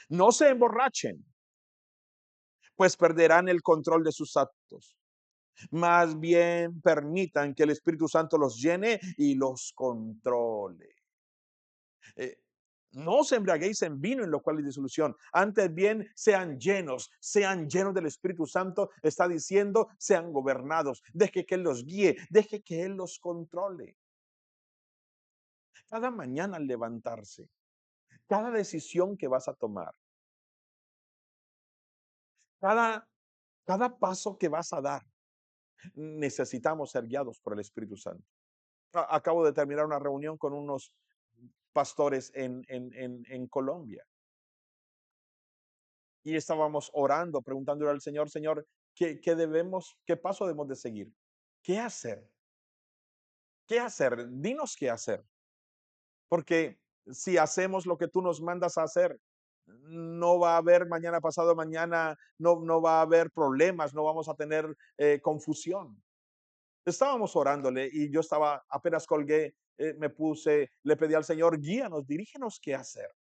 No se emborrachen, pues perderán el control de sus actos. Más bien permitan que el Espíritu Santo los llene y los controle. Eh, no os embriaguéis en vino, en lo cual hay disolución. Antes bien, sean llenos del Espíritu Santo. Está diciendo, sean gobernados. Deje que Él los guíe, deje que Él los controle. Cada mañana al levantarse, cada decisión que vas a tomar, cada, cada paso que vas a dar, necesitamos ser guiados por el Espíritu Santo. Acabo de terminar una reunión con unos pastores en Colombia. Y estábamos orando, preguntándole al Señor, Señor, qué paso debemos de seguir? ¿Qué hacer? ¿Qué hacer? Dinos qué hacer. Porque si hacemos lo que tú nos mandas a hacer, no va a haber mañana, pasado mañana, no va a haber problemas, no vamos a tener confusión. Estábamos orándole y yo estaba, apenas colgué, me puse, le pedí al Señor, guíanos, dirígenos qué hacer.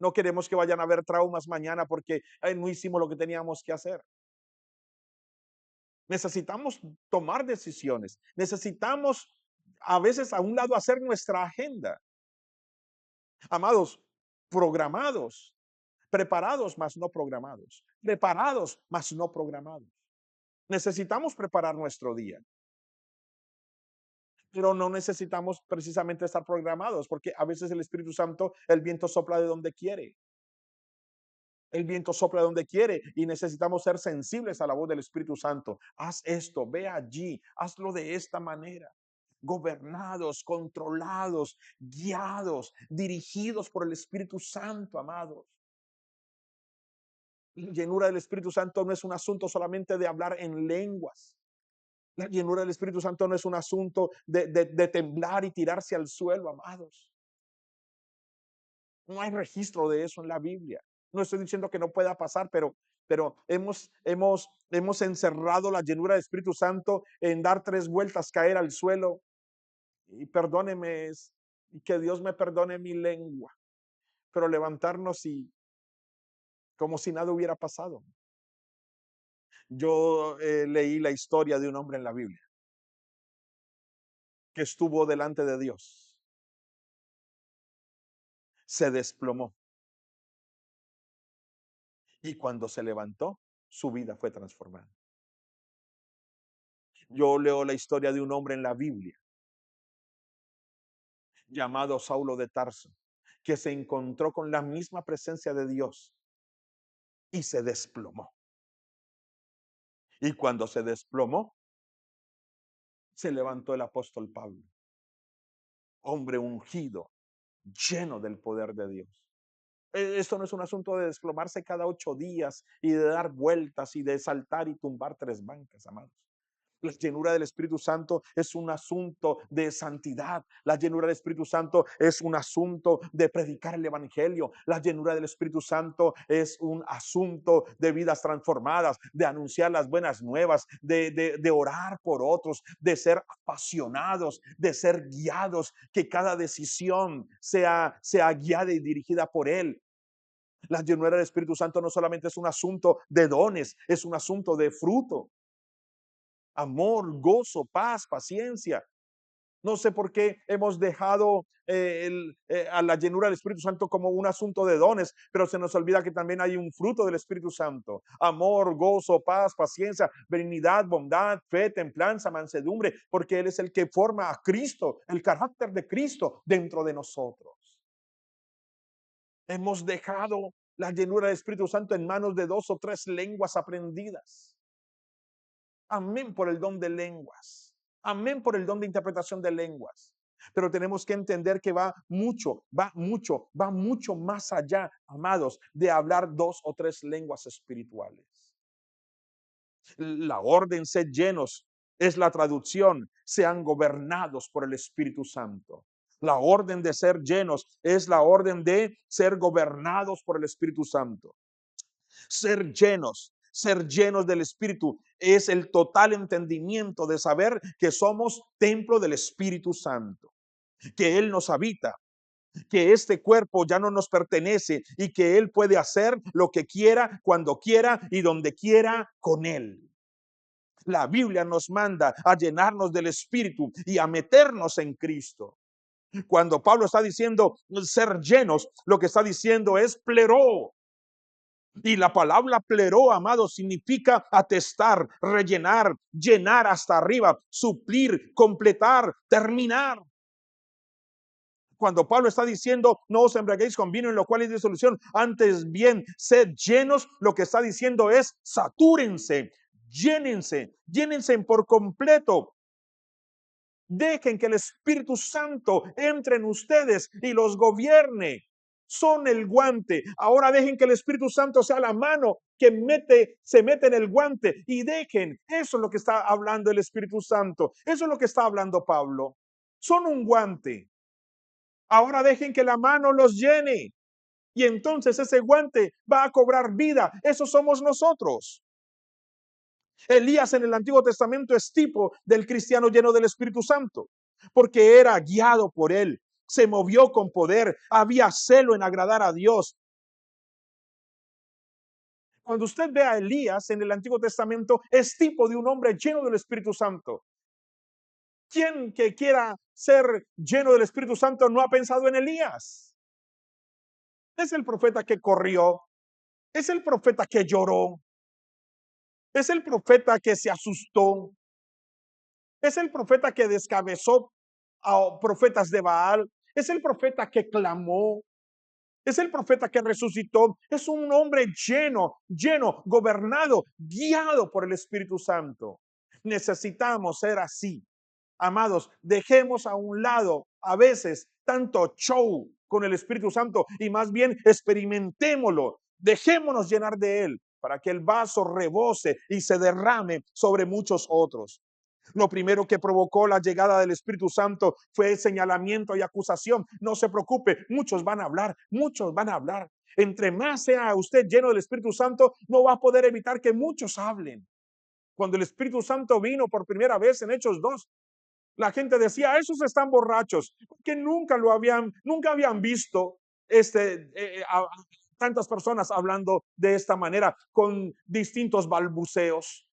No queremos que vayan a haber traumas mañana porque no hicimos lo que teníamos que hacer. Necesitamos tomar decisiones. Necesitamos a veces a un lado hacer nuestra agenda. Amados, programados, preparados, mas no programados. Preparados, mas no programados. Necesitamos preparar nuestro día, pero no necesitamos precisamente estar programados, porque a veces el Espíritu Santo, el viento sopla de donde quiere. El viento sopla donde quiere y necesitamos ser sensibles a la voz del Espíritu Santo. Haz esto, ve allí, hazlo de esta manera. Gobernados, controlados, guiados, dirigidos por el Espíritu Santo, amados. La llenura del Espíritu Santo no es un asunto solamente de hablar en lenguas. La llenura del Espíritu Santo no es un asunto de temblar y tirarse al suelo, amados. No hay registro de eso en la Biblia. No estoy diciendo que no pueda pasar, pero hemos encerrado la llenura del Espíritu Santo en dar 3 vueltas, caer al suelo. Y perdóneme, y que Dios me perdone mi lengua, pero levantarnos y como si nada hubiera pasado. Yo leí la historia de un hombre en la Biblia que estuvo delante de Dios, se desplomó y cuando se levantó, su vida fue transformada. Yo leo la historia de un hombre en la Biblia llamado Saulo de Tarso, que se encontró con la misma presencia de Dios y se desplomó. Y cuando se desplomó, se levantó el apóstol Pablo, hombre ungido, lleno del poder de Dios. Esto no es un asunto de desplomarse cada 8 días y de dar vueltas y de saltar y tumbar 3 bancas, amados. La llenura del Espíritu Santo es un asunto de santidad. La llenura del Espíritu Santo es un asunto de predicar el Evangelio. La llenura del Espíritu Santo es un asunto de vidas transformadas, de anunciar las buenas nuevas, de orar por otros, de ser apasionados, de ser guiados, que cada decisión sea guiada y dirigida por Él. La llenura del Espíritu Santo no solamente es un asunto de dones, es un asunto de fruto. Amor, gozo, paz, paciencia. No sé por qué hemos dejado a la llenura del Espíritu Santo como un asunto de dones, pero se nos olvida que también hay un fruto del Espíritu Santo. Amor, gozo, paz, paciencia, benignidad, bondad, fe, templanza, mansedumbre, porque Él es el que forma a Cristo, el carácter de Cristo dentro de nosotros. Hemos dejado la llenura del Espíritu Santo en manos de 2 o 3 lenguas aprendidas. Amén por el don de lenguas. Amén por el don de interpretación de lenguas. Pero tenemos que entender que va mucho más allá, amados, de hablar 2 o 3 lenguas espirituales. La orden, sed llenos, es la traducción, sean gobernados por el Espíritu Santo. La orden de ser llenos es la orden de ser gobernados por el Espíritu Santo. Ser llenos del Espíritu es el total entendimiento de saber que somos templo del Espíritu Santo, que Él nos habita, que este cuerpo ya no nos pertenece y que Él puede hacer lo que quiera, cuando quiera y donde quiera con Él. La Biblia nos manda a llenarnos del Espíritu y a meternos en Cristo. Cuando Pablo está diciendo ser llenos, lo que está diciendo es pleró. Y la palabra pleró, amado, significa atestar, rellenar, llenar hasta arriba, suplir, completar, terminar. Cuando Pablo está diciendo, no os embriaguéis con vino en lo cual es disolución, antes bien, sed llenos, lo que está diciendo es satúrense, llénense por completo. Dejen que el Espíritu Santo entre en ustedes y los gobierne. Son el guante. Ahora dejen que el Espíritu Santo sea la mano que se mete en el guante y dejen. Eso es lo que está hablando el Espíritu Santo. Eso es lo que está hablando Pablo. Son un guante. Ahora dejen que la mano los llene. Y entonces ese guante va a cobrar vida. Eso somos nosotros. Elías en el Antiguo Testamento es tipo del cristiano lleno del Espíritu Santo, porque era guiado por él, se movió con poder, había celo en agradar a Dios. Cuando usted ve a Elías en el Antiguo Testamento, es tipo de un hombre lleno del Espíritu Santo. ¿Quién que quiera ser lleno del Espíritu Santo no ha pensado en Elías? Es el profeta que corrió, es el profeta que lloró, es el profeta que se asustó, es el profeta que descabezó a profetas de Baal, es el profeta que clamó, es el profeta que resucitó, es un hombre lleno, gobernado, guiado por el Espíritu Santo. Necesitamos ser así. Amados, dejemos a un lado a veces tanto show con el Espíritu Santo y más bien experimentémoslo. Dejémonos llenar de él para que el vaso rebose y se derrame sobre muchos otros. Lo primero que provocó la llegada del Espíritu Santo fue señalamiento y acusación. No se preocupe, muchos van a hablar, muchos van a hablar. Entre más sea usted lleno del Espíritu Santo, no va a poder evitar que muchos hablen. Cuando el Espíritu Santo vino por primera vez en Hechos 2, la gente decía, esos están borrachos, porque nunca habían visto a tantas personas hablando de esta manera, con distintos balbuceos.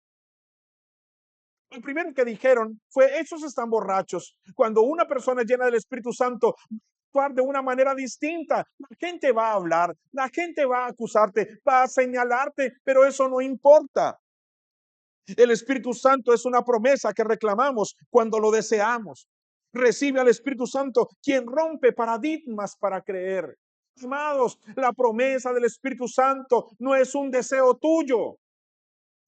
Lo primero que dijeron fue, esos están borrachos. Cuando una persona llena del Espíritu Santo actuar de una manera distinta, la gente va a hablar, la gente va a acusarte, va a señalarte, pero eso no importa. El Espíritu Santo es una promesa que reclamamos cuando lo deseamos. Recibe al Espíritu Santo, quien rompe paradigmas para creer. Amados, la promesa del Espíritu Santo no es un deseo tuyo.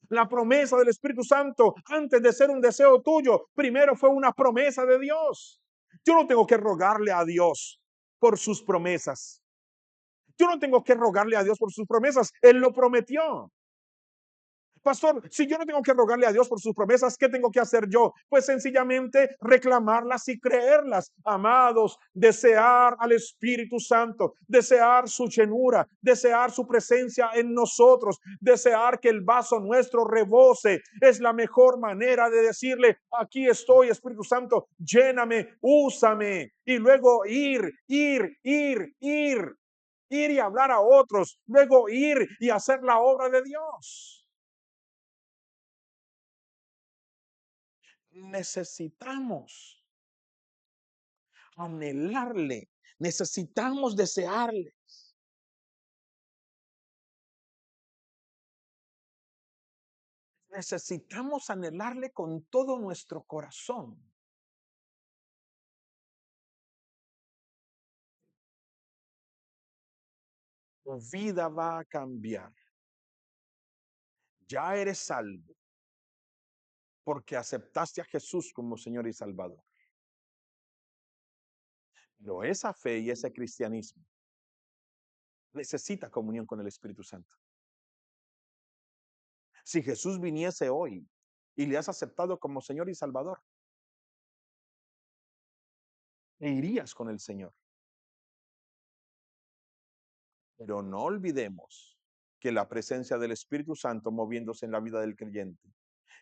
La promesa del Espíritu Santo, antes de ser un deseo tuyo, primero fue una promesa de Dios. Yo no tengo que rogarle a Dios por sus promesas. Yo no tengo que rogarle a Dios por sus promesas. Él lo prometió. Pastor, si yo no tengo que rogarle a Dios por sus promesas, ¿qué tengo que hacer yo? Pues sencillamente reclamarlas y creerlas. Amados, desear al Espíritu Santo, desear su llenura, desear su presencia en nosotros, desear que el vaso nuestro rebose. Es la mejor manera de decirle, aquí estoy, Espíritu Santo, lléname, úsame. Y luego ir y hablar a otros, luego ir y hacer la obra de Dios. Necesitamos anhelarle, necesitamos desearle, necesitamos anhelarle con todo nuestro corazón. Tu vida va a cambiar. Ya eres salvo porque aceptaste a Jesús como Señor y Salvador. Pero esa fe y ese cristianismo necesita comunión con el Espíritu Santo. Si Jesús viniese hoy y le has aceptado como Señor y Salvador, te irías con el Señor. Pero no olvidemos que la presencia del Espíritu Santo moviéndose en la vida del creyente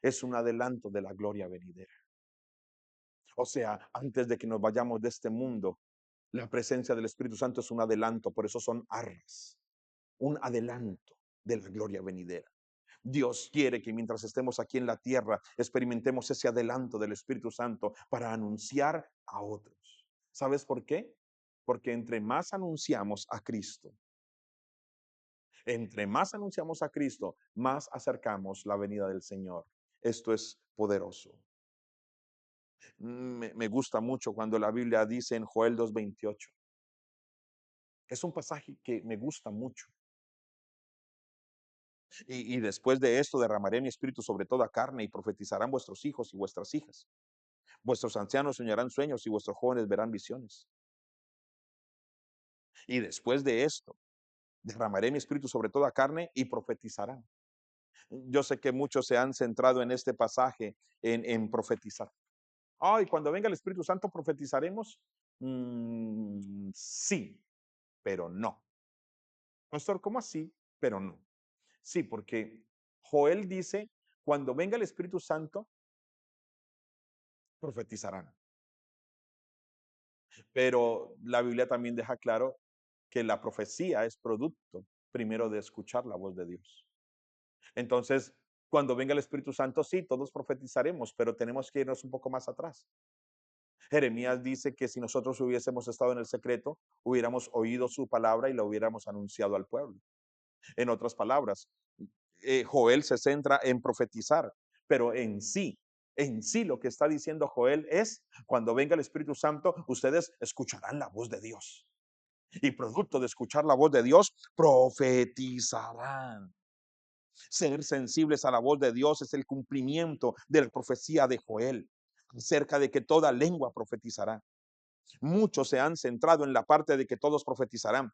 es un adelanto de la gloria venidera. O sea, antes de que nos vayamos de este mundo, la presencia del Espíritu Santo es un adelanto, por eso son arras, un adelanto de la gloria venidera. Dios quiere que mientras estemos aquí en la tierra experimentemos ese adelanto del Espíritu Santo para anunciar a otros. ¿Sabes por qué? Porque entre más anunciamos a Cristo, entre más anunciamos a Cristo, más acercamos la venida del Señor. Esto es poderoso. Me gusta mucho cuando la Biblia dice en Joel 2:28. Es un pasaje que me gusta mucho. Y después de esto derramaré mi espíritu sobre toda carne y profetizarán vuestros hijos y vuestras hijas. Vuestros ancianos soñarán sueños y vuestros jóvenes verán visiones. Y después de esto derramaré mi espíritu sobre toda carne y profetizarán. Yo sé que muchos se han centrado en este pasaje en profetizar. Ay, cuando venga el Espíritu Santo profetizaremos. Sí, pero no. Pastor, ¿cómo así? Pero no. Sí, porque Joel dice, cuando venga el Espíritu Santo, profetizarán. Pero la Biblia también deja claro que la profecía es producto primero de escuchar la voz de Dios. Entonces, cuando venga el Espíritu Santo, sí, todos profetizaremos, pero tenemos que irnos un poco más atrás. Jeremías dice que si nosotros hubiésemos estado en el secreto, hubiéramos oído su palabra y la hubiéramos anunciado al pueblo. En otras palabras, Joel se centra en profetizar, pero en sí lo que está diciendo Joel es, cuando venga el Espíritu Santo, ustedes escucharán la voz de Dios. Y producto de escuchar la voz de Dios, profetizarán. Ser sensibles a la voz de Dios es el cumplimiento de la profecía de Joel, acerca de que toda lengua profetizará. Muchos se han centrado en la parte de que todos profetizarán.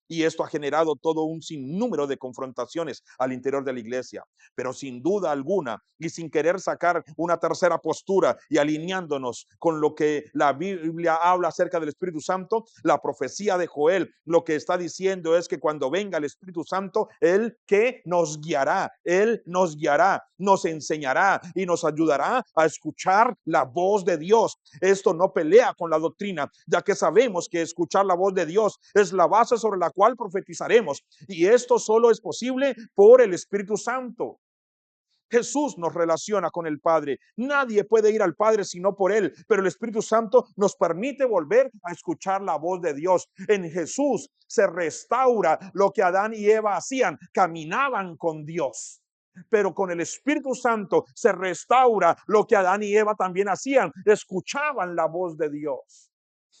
Y esto ha generado todo un sinnúmero de confrontaciones al interior de la iglesia. Pero sin duda alguna, y sin querer sacar una tercera postura y alineándonos con lo que la Biblia habla acerca del Espíritu Santo, la profecía de Joel lo que está diciendo es que cuando venga el Espíritu Santo, Él que nos guiará, nos enseñará y nos ayudará a escuchar la voz de Dios. Esto no pelea con la doctrina, ya que sabemos que escuchar la voz de Dios es la base sobre la cual profetizaremos. Y esto solo es posible por el Espíritu Santo. Jesús nos relaciona con el Padre. Nadie puede ir al Padre sino por Él, pero el Espíritu Santo nos permite volver a escuchar la voz de Dios. En Jesús se restaura lo que Adán y Eva hacían, caminaban con Dios. Pero con el Espíritu Santo se restaura lo que Adán y Eva también hacían. Escuchaban la voz de Dios.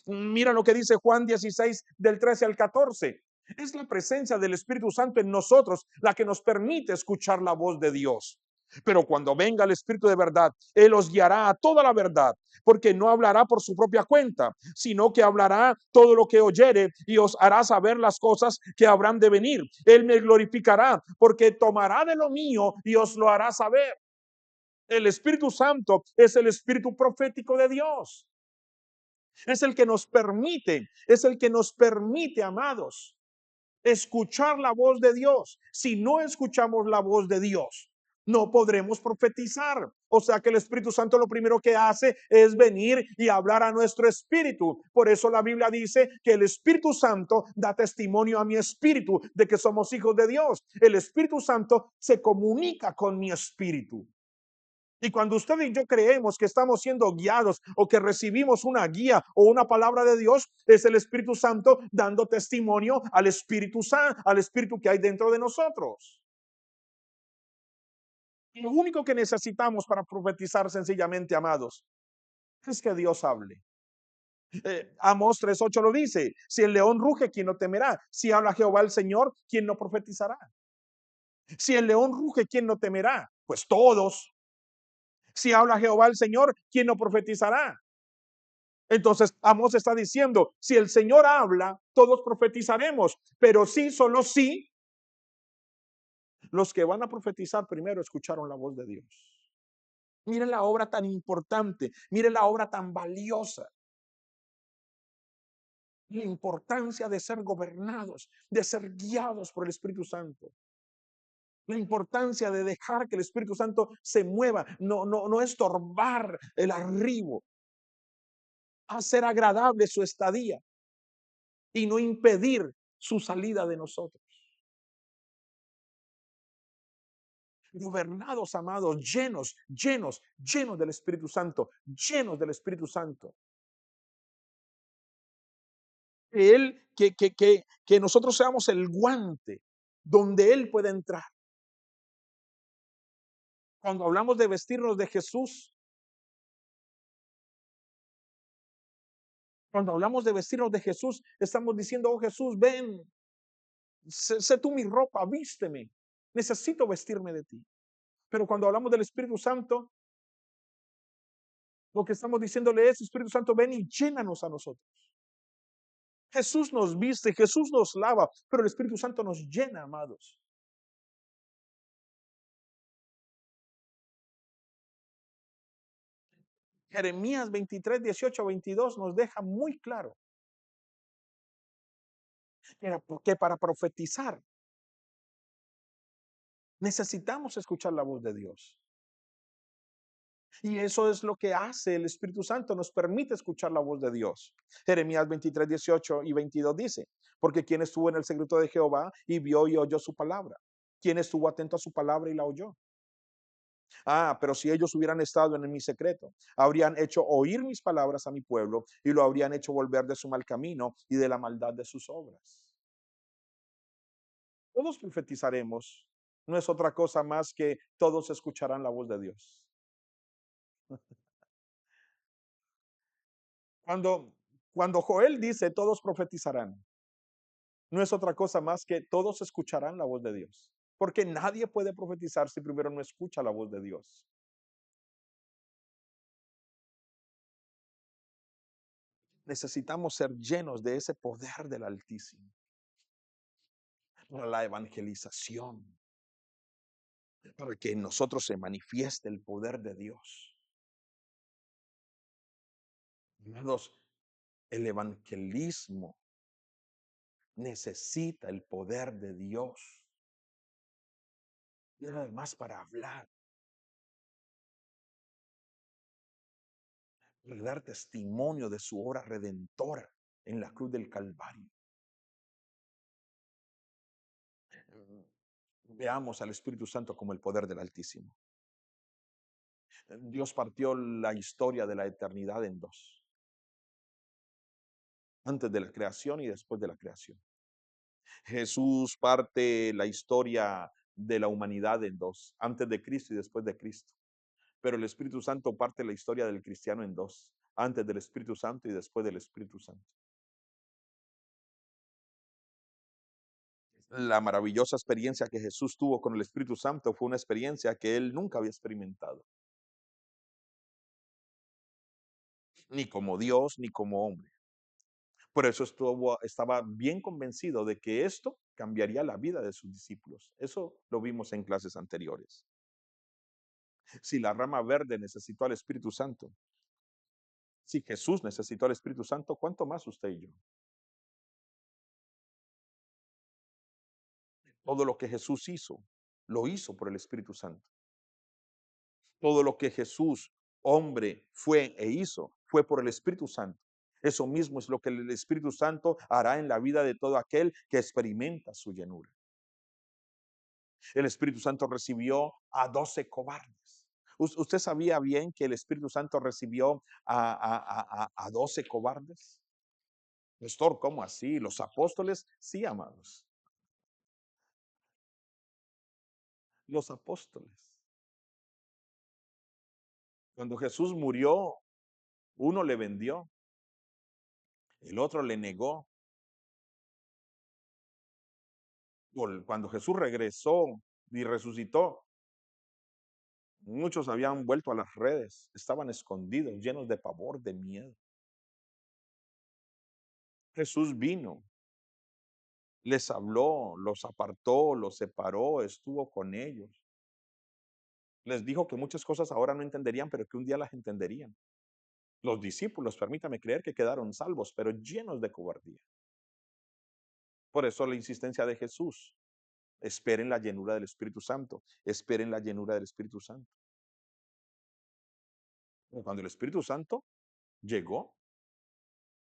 Mira lo que dice Juan 16 del 13 al 14. Es la presencia del Espíritu Santo en nosotros la que nos permite escuchar la voz de Dios. Pero cuando venga el Espíritu de verdad, Él os guiará a toda la verdad, porque no hablará por su propia cuenta, sino que hablará todo lo que oyere y os hará saber las cosas que habrán de venir. Él me glorificará, porque tomará de lo mío y os lo hará saber. El Espíritu Santo es el Espíritu profético de Dios. Es el que nos permite, amados, escuchar la voz de Dios. Si no escuchamos la voz de Dios, no podremos profetizar. O sea que el Espíritu Santo lo primero que hace es venir y hablar a nuestro espíritu. Por eso la Biblia dice que el Espíritu Santo da testimonio a mi espíritu de que somos hijos de Dios. El Espíritu Santo se comunica con mi espíritu. Y cuando usted y yo creemos que estamos siendo guiados o que recibimos una guía o una palabra de Dios, es el Espíritu Santo dando testimonio al Espíritu Santo, al Espíritu que hay dentro de nosotros. Lo único que necesitamos para profetizar sencillamente, amados, es que Dios hable. Amós 3:8 lo dice: si el león ruge, ¿quién no temerá? Si habla Jehová el Señor, ¿quién no profetizará? Si el león ruge, ¿quién no temerá? Pues todos. Si habla Jehová el Señor, ¿quién no profetizará? Entonces, Amós está diciendo, si el Señor habla, todos profetizaremos, pero sí, solo sí, los que van a profetizar primero escucharon la voz de Dios. Mire la obra tan importante, mire la obra tan valiosa, la importancia de ser gobernados, de ser guiados por el Espíritu Santo. La importancia de dejar que el Espíritu Santo se mueva, no estorbar el arribo, hacer agradable su estadía y no impedir su salida de nosotros. Gobernados, amados, llenos del Espíritu Santo, llenos del Espíritu Santo. Que nosotros seamos el guante donde Él puede entrar. Cuando hablamos de vestirnos de Jesús, cuando hablamos de vestirnos de Jesús, estamos diciendo, oh Jesús, ven, sé tú mi ropa, vísteme. Necesito vestirme de ti. Pero cuando hablamos del Espíritu Santo, lo que estamos diciéndole es, Espíritu Santo, ven y llénanos a nosotros. Jesús nos viste, Jesús nos lava, pero el Espíritu Santo nos llena, amados. Jeremías 23, 18, 22 nos deja muy claro que para profetizar necesitamos escuchar la voz de Dios. Y eso es lo que hace el Espíritu Santo, nos permite escuchar la voz de Dios. Jeremías 23, 18 y 22 dice, porque quien estuvo en el secreto de Jehová y vio y oyó su palabra, quien estuvo atento a su palabra y la oyó. Pero si ellos hubieran estado en mi secreto, habrían hecho oír mis palabras a mi pueblo y lo habrían hecho volver de su mal camino y de la maldad de sus obras. Todos profetizaremos. No es otra cosa más que todos escucharán la voz de Dios. Cuando, cuando Joel dice todos profetizarán, no es otra cosa más que todos escucharán la voz de Dios. Porque nadie puede profetizar si primero no escucha la voz de Dios. Necesitamos ser llenos de ese poder del Altísimo. Para la evangelización, para que en nosotros se manifieste el poder de Dios. Amados, el evangelismo necesita el poder de Dios. Y además para hablar, para dar testimonio de su obra redentora en la cruz del Calvario. Veamos al Espíritu Santo como el poder del Altísimo. Dios partió la historia de la eternidad en dos. Antes de la creación y después de la creación. Jesús parte la historia de la humanidad en dos, antes de Cristo y después de Cristo. Pero el Espíritu Santo parte la historia del cristiano en dos, antes del Espíritu Santo y después del Espíritu Santo. La maravillosa experiencia que Jesús tuvo con el Espíritu Santo fue una experiencia que él nunca había experimentado, ni como Dios ni como hombre. Por eso estaba bien convencido de que esto cambiaría la vida de sus discípulos. Eso lo vimos en clases anteriores. Si la rama verde necesitó al Espíritu Santo, si Jesús necesitó al Espíritu Santo, ¿cuánto más usted y yo? Todo lo que Jesús hizo, lo hizo por el Espíritu Santo. Todo lo que Jesús, hombre, fue e hizo, fue por el Espíritu Santo. Eso mismo es lo que el Espíritu Santo hará en la vida de todo aquel que experimenta su llenura. El Espíritu Santo recibió a 12 cobardes. ¿Usted sabía bien que el Espíritu Santo recibió a 12 cobardes? Pastor, ¿cómo así? Los apóstoles, sí, amados. Los apóstoles. Cuando Jesús murió, uno le vendió, el otro le negó. Cuando Jesús regresó y resucitó, muchos habían vuelto a las redes, estaban escondidos, llenos de pavor, de miedo. Jesús vino, les habló, los apartó, los separó, estuvo con ellos. Les dijo que muchas cosas ahora no entenderían, pero que un día las entenderían. Los discípulos, permítame creer que quedaron salvos, pero llenos de cobardía. Por eso la insistencia de Jesús. Esperen la llenura del Espíritu Santo. Esperen la llenura del Espíritu Santo. Cuando el Espíritu Santo llegó,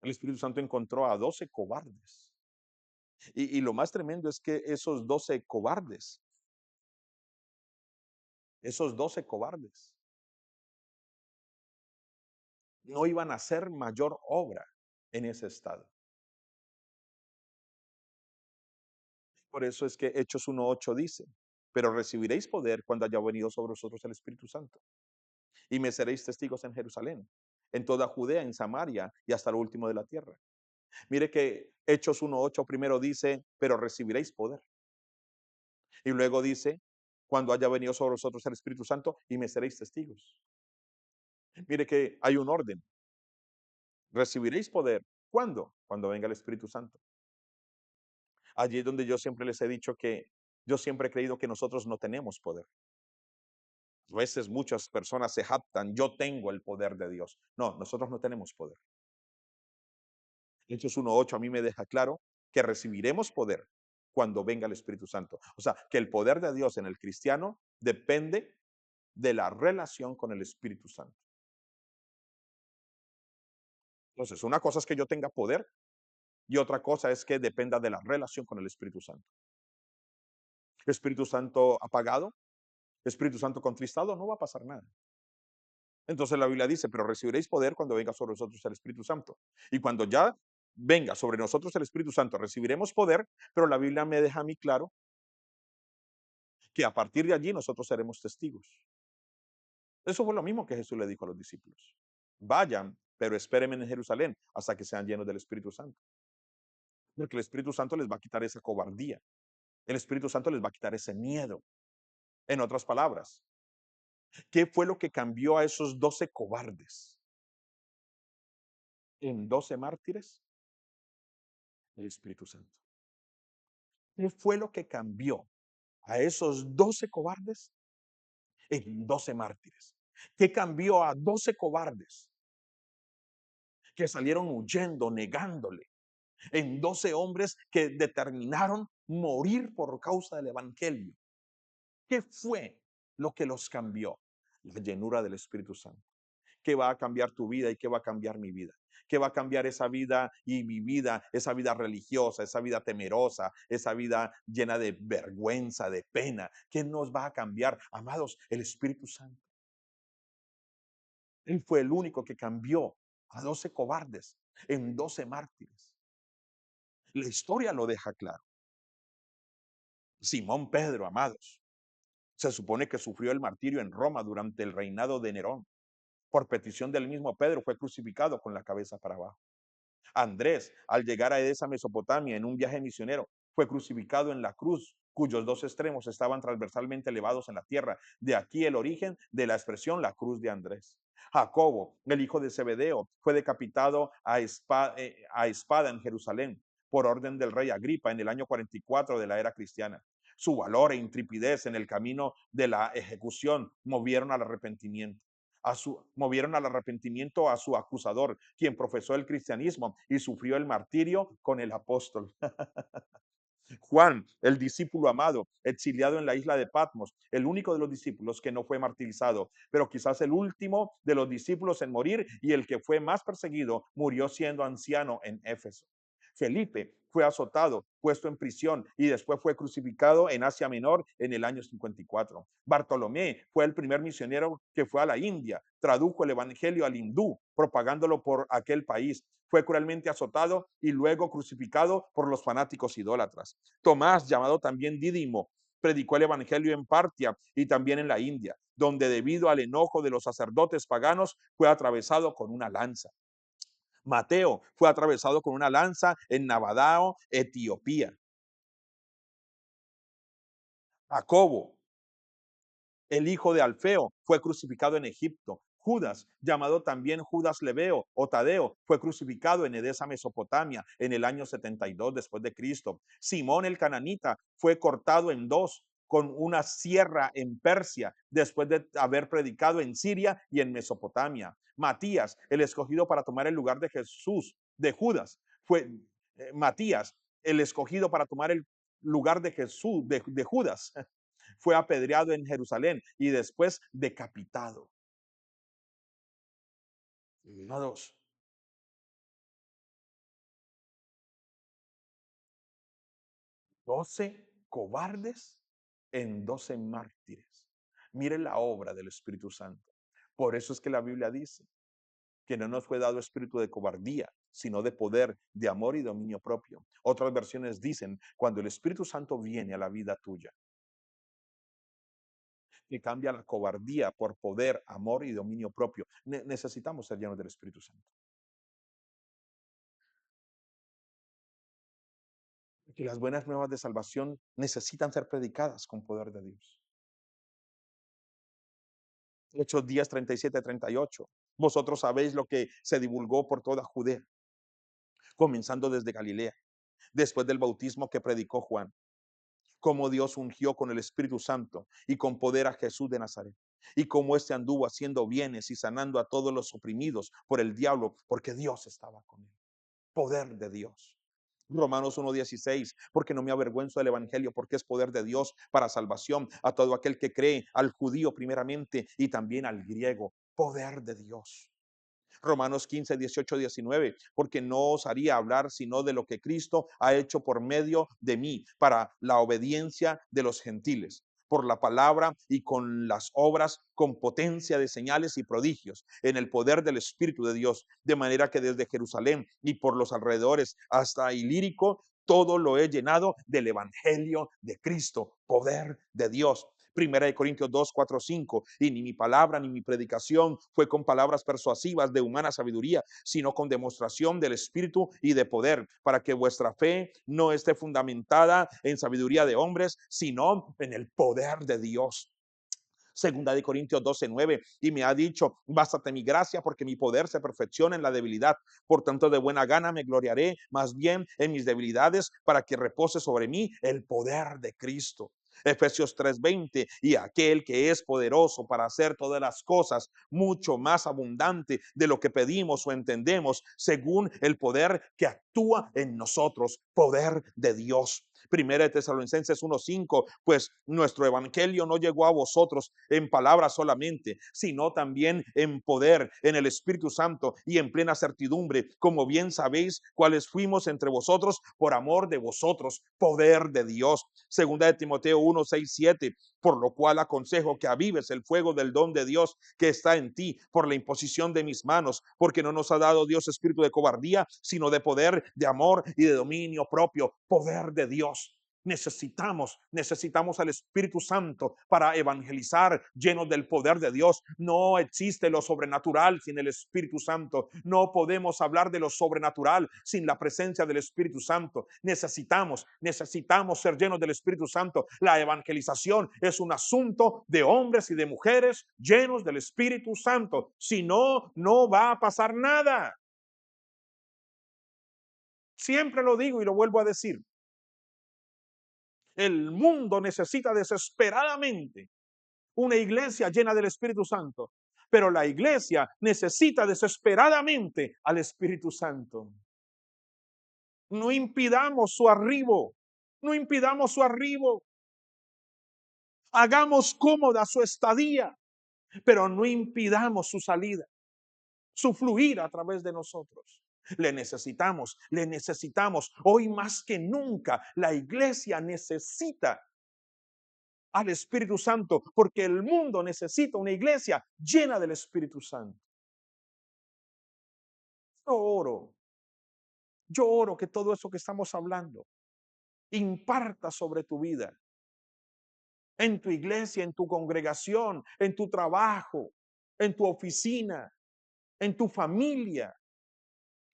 el Espíritu Santo encontró a 12 cobardes. Y lo más tremendo es que esos 12 cobardes, no iban a hacer mayor obra en ese estado. Por eso es que Hechos 1:8 dice, pero recibiréis poder cuando haya venido sobre vosotros el Espíritu Santo. Y me seréis testigos en Jerusalén, en toda Judea, en Samaria y hasta lo último de la tierra. Mire que Hechos 1:8 primero dice, pero recibiréis poder. Y luego dice, cuando haya venido sobre vosotros el Espíritu Santo y me seréis testigos. Mire que hay un orden. Recibiréis poder. ¿Cuándo? Cuando venga el Espíritu Santo. Allí es donde yo siempre les he dicho que yo siempre he creído que nosotros no tenemos poder. A veces muchas personas se jactan, yo tengo el poder de Dios. No, nosotros no tenemos poder. Hechos 1:8 a mí me deja claro que recibiremos poder cuando venga el Espíritu Santo. O sea, que el poder de Dios en el cristiano depende de la relación con el Espíritu Santo. Entonces, una cosa es que yo tenga poder y otra cosa es que dependa de la relación con el Espíritu Santo. Espíritu Santo apagado, Espíritu Santo contristado, no va a pasar nada. Entonces la Biblia dice, pero recibiréis poder cuando venga sobre nosotros el Espíritu Santo. Y cuando ya venga sobre nosotros el Espíritu Santo, recibiremos poder, pero la Biblia me deja a mí claro que a partir de allí nosotros seremos testigos. Eso fue lo mismo que Jesús le dijo a los discípulos. Vayan, pero espérenme en Jerusalén hasta que sean llenos del Espíritu Santo. Porque el Espíritu Santo les va a quitar esa cobardía. El Espíritu Santo les va a quitar ese miedo. En otras palabras, ¿qué fue lo que cambió a esos 12 cobardes en 12 mártires? El Espíritu Santo. ¿Qué fue lo que cambió a esos 12 cobardes en 12 mártires? ¿Qué cambió a 12 cobardes que salieron huyendo, negándole? En 12 hombres que determinaron morir por causa del Evangelio. ¿Qué fue lo que los cambió? La llenura del Espíritu Santo. ¿Qué va a cambiar tu vida y qué va a cambiar mi vida? ¿Qué va a cambiar esa vida y mi vida, esa vida religiosa, esa vida temerosa, esa vida llena de vergüenza, de pena? ¿Qué nos va a cambiar? Amados, el Espíritu Santo. Él fue el único que cambió a 12 cobardes en 12 mártires. La historia lo deja claro. Simón Pedro, amados, Se supone que sufrió el martirio en Roma durante el reinado de Nerón. Por petición del mismo Pedro fue crucificado con la cabeza para abajo. Andrés, al llegar a Edesa, Mesopotamia, en un viaje misionero, fue crucificado en la cruz, cuyos dos extremos estaban transversalmente elevados en la tierra. De aquí el origen de la expresión la cruz de Andrés. Jacobo, el hijo de Zebedeo, fue decapitado a espada en Jerusalén por orden del rey Agripa en el año 44 de la era cristiana. Su valor e intrepidez en el camino de la ejecución movieron al arrepentimiento a su acusador, quien profesó el cristianismo y sufrió el martirio con el apóstol. Juan, el discípulo amado, exiliado en la isla de Patmos, el único de los discípulos que no fue martirizado, pero quizás el último de los discípulos en morir y el que fue más perseguido, murió siendo anciano en Éfeso. Felipe fue azotado, puesto en prisión y después fue crucificado en Asia Menor en el año 54. Bartolomé fue el primer misionero que fue a la India, tradujo el evangelio al hindú, propagándolo por aquel país. Fue cruelmente azotado y luego crucificado por los fanáticos idólatras. Tomás, llamado también Dídimo, predicó el evangelio en Partia y también en la India, donde debido al enojo de los sacerdotes paganos fue atravesado con una lanza. Mateo fue atravesado con una lanza en Nabadao, Etiopía. Jacobo, el hijo de Alfeo, fue crucificado en Egipto. Judas, llamado también Judas Leveo o Tadeo, fue crucificado en Edesa, Mesopotamia, en el año 72 después de Cristo. Simón el cananita fue cortado en dos con una sierra en Persia, después de haber predicado en Siria y en Mesopotamia. Matías, el escogido para tomar el lugar de Jesús, de Judas, fue Matías, el escogido para tomar el lugar de Jesús, de Judas, fue apedreado en Jerusalén y después decapitado. Amados, 12 cobardes en 12 mártires. Mire la obra del Espíritu Santo. Por eso es que la Biblia dice que no nos fue dado espíritu de cobardía, sino de poder, de amor y dominio propio. Otras versiones dicen, cuando el Espíritu Santo viene a la vida tuya, que cambia la cobardía por poder, amor y dominio propio. Necesitamos ser llenos del Espíritu Santo. Que las buenas nuevas de salvación necesitan ser predicadas con poder de Dios. Hechos 10, 37, 38. Vosotros sabéis lo que se divulgó por toda Judea, comenzando desde Galilea, después del bautismo que predicó Juan, cómo Dios ungió con el Espíritu Santo y con poder a Jesús de Nazaret, y cómo éste anduvo haciendo bienes y sanando a todos los oprimidos por el diablo, porque Dios estaba con él. Poder de Dios. Romanos 1:16, porque no me avergüenzo del evangelio, porque es poder de Dios para salvación a todo aquel que cree, al judío primeramente y también al griego. Poder de Dios. Romanos 15, 18, 19, porque no osaría hablar sino de lo que Cristo ha hecho por medio de mí para la obediencia de los gentiles, por la palabra y con las obras, con potencia de señales y prodigios, en el poder del Espíritu de Dios, de manera que desde Jerusalén y por los alrededores hasta Ilírico, todo lo he llenado del evangelio de Cristo, poder de Dios. Primera de Corintios 2, 4, 5, y ni mi palabra ni mi predicación fue con palabras persuasivas de humana sabiduría, sino con demostración del Espíritu y de poder, para que vuestra fe no esté fundamentada en sabiduría de hombres, sino en el poder de Dios. Segunda de Corintios 12:9, y me ha dicho, bástate mi gracia porque mi poder se perfecciona en la debilidad. Por tanto, de buena gana me gloriaré más bien en mis debilidades para que repose sobre mí el poder de Cristo. Efesios 3:20, y aquel que es poderoso para hacer todas las cosas mucho más abundante de lo que pedimos o entendemos, según el poder que actúa en nosotros, poder de Dios. Primera de Tesalonicenses 1:5, pues nuestro evangelio no llegó a vosotros en palabras solamente, sino también en poder, en el Espíritu Santo y en plena certidumbre, como bien sabéis cuáles fuimos entre vosotros por amor de vosotros, poder de Dios. Segunda de Timoteo 1:6-7, por lo cual aconsejo que avives el fuego del don de Dios que está en ti por la imposición de mis manos, porque no nos ha dado Dios espíritu de cobardía, sino de poder, de amor y de dominio propio, poder de Dios. Necesitamos al Espíritu Santo para evangelizar, llenos del poder de Dios. No existe lo sobrenatural sin el Espíritu Santo. No podemos hablar de lo sobrenatural sin la presencia del Espíritu Santo. Necesitamos ser llenos del Espíritu Santo. La evangelización es un asunto de hombres y de mujeres llenos del Espíritu Santo. Si no, no va a pasar nada. Siempre lo digo y lo vuelvo a decir. El mundo necesita desesperadamente una iglesia llena del Espíritu Santo, pero la iglesia necesita desesperadamente al Espíritu Santo. No impidamos su arribo, no impidamos su arribo. Hagamos cómoda su estadía, pero no impidamos su salida, su fluir a través de nosotros. Le necesitamos, le necesitamos. Hoy más que nunca, la iglesia necesita al Espíritu Santo, porque el mundo necesita una iglesia llena del Espíritu Santo. Yo oro, yo oro que todo eso que estamos hablando imparta sobre tu vida, en tu iglesia, en tu congregación, en tu trabajo, en tu oficina, en tu familia.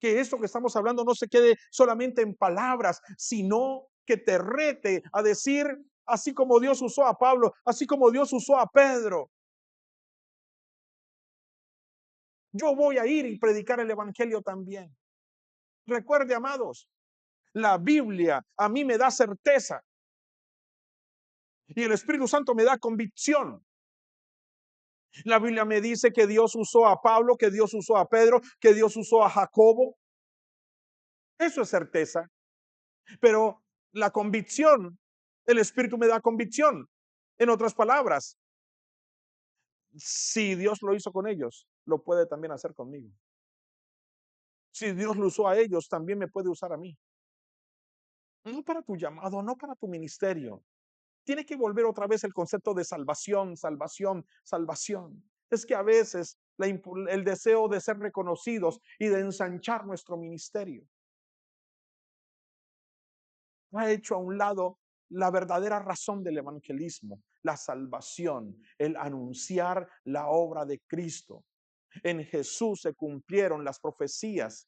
Que esto que estamos hablando no se quede solamente en palabras, sino que te rete a decir, así como Dios usó a Pablo, así como Dios usó a Pedro, yo voy a ir y predicar el evangelio también. Recuerde, amados, la Biblia a mí me da certeza y el Espíritu Santo me da convicción. La Biblia me dice que Dios usó a Pablo, que Dios usó a Pedro, que Dios usó a Jacobo. Eso es certeza. Pero la convicción, el Espíritu me da convicción. En otras palabras, si Dios lo hizo con ellos, lo puede también hacer conmigo. Si Dios lo usó a ellos, también me puede usar a mí. No para tu llamado, no para tu ministerio. Tiene que volver otra vez el concepto de salvación, salvación, salvación. Es que a veces el deseo de ser reconocidos y de ensanchar nuestro ministerio ha hecho a un lado la verdadera razón del evangelismo, la salvación, el anunciar la obra de Cristo. En Jesús se cumplieron las profecías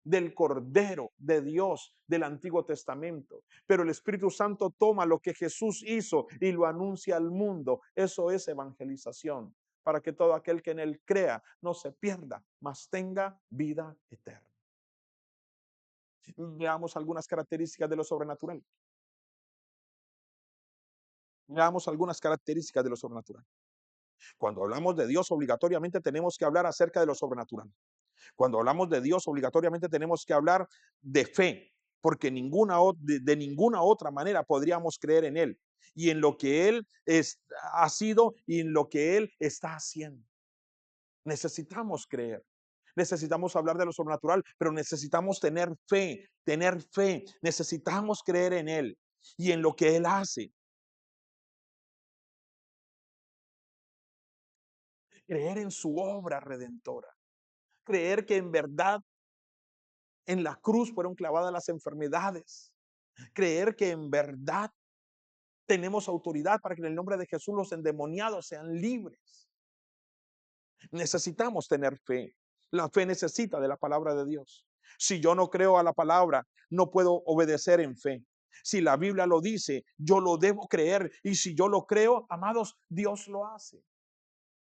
del Cordero de Dios del Antiguo Testamento. Pero el Espíritu Santo toma lo que Jesús hizo y lo anuncia al mundo. Eso es evangelización, para que todo aquel que en él crea no se pierda, mas tenga vida eterna. Veamos algunas características de lo sobrenatural. Veamos algunas características de lo sobrenatural. Cuando hablamos de Dios, obligatoriamente tenemos que hablar acerca de lo sobrenatural. Cuando hablamos de Dios, obligatoriamente tenemos que hablar de fe, porque de ninguna otra manera podríamos creer en Él y en lo que Él ha sido y en lo que Él está haciendo. Necesitamos creer. Necesitamos hablar de lo sobrenatural, pero necesitamos tener fe, tener fe. Necesitamos creer en Él y en lo que Él hace. Creer en su obra redentora. Creer que en verdad en la cruz fueron clavadas las enfermedades. Creer que en verdad tenemos autoridad para que en el nombre de Jesús los endemoniados sean libres. Necesitamos tener fe. La fe necesita de la palabra de Dios. Si yo no creo a la palabra, no puedo obedecer en fe. Si la Biblia lo dice, yo lo debo creer. Y si yo lo creo, amados, Dios lo hace.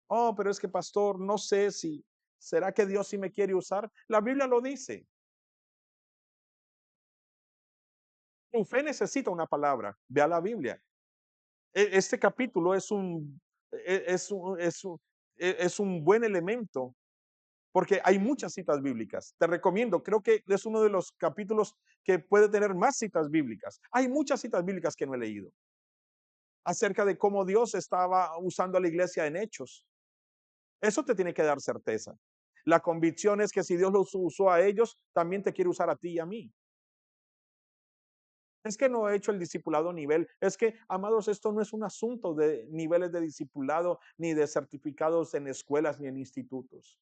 Oh, pero es que pastor, no sé si, ¿será que Dios sí me quiere usar? La Biblia lo dice. Tu fe necesita una palabra. Ve a la Biblia. Este capítulo es un buen elemento porque hay muchas citas bíblicas. Te recomiendo, creo que es uno de los capítulos que puede tener más citas bíblicas. Hay muchas citas bíblicas que no he leído acerca de cómo Dios estaba usando a la iglesia en hechos. Eso te tiene que dar certeza. La convicción es que si Dios los usó a ellos, también te quiere usar a ti y a mí. Es que no he hecho el discipulado a nivel. Es que, amados, esto no es un asunto de niveles de discipulado ni de certificados en escuelas ni en institutos.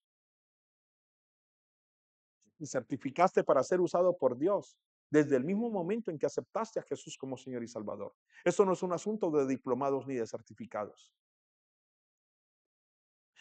Certificaste para ser usado por Dios. desde el mismo momento en que aceptaste a Jesús como Señor y Salvador. Esto no es un asunto de diplomados ni de certificados.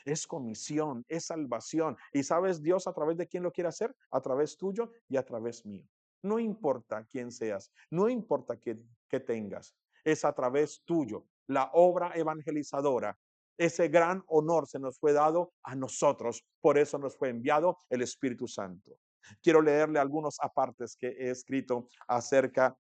Es comisión, es salvación. Y sabes Dios a través de quién lo quiere hacer, a través tuyo y a través mío. No importa quién seas, no importa qué tengas, es a través tuyo. La obra evangelizadora, ese gran honor se nos fue dado a nosotros, por eso nos fue enviado el Espíritu Santo. Quiero leerle algunos apartes que he escrito acerca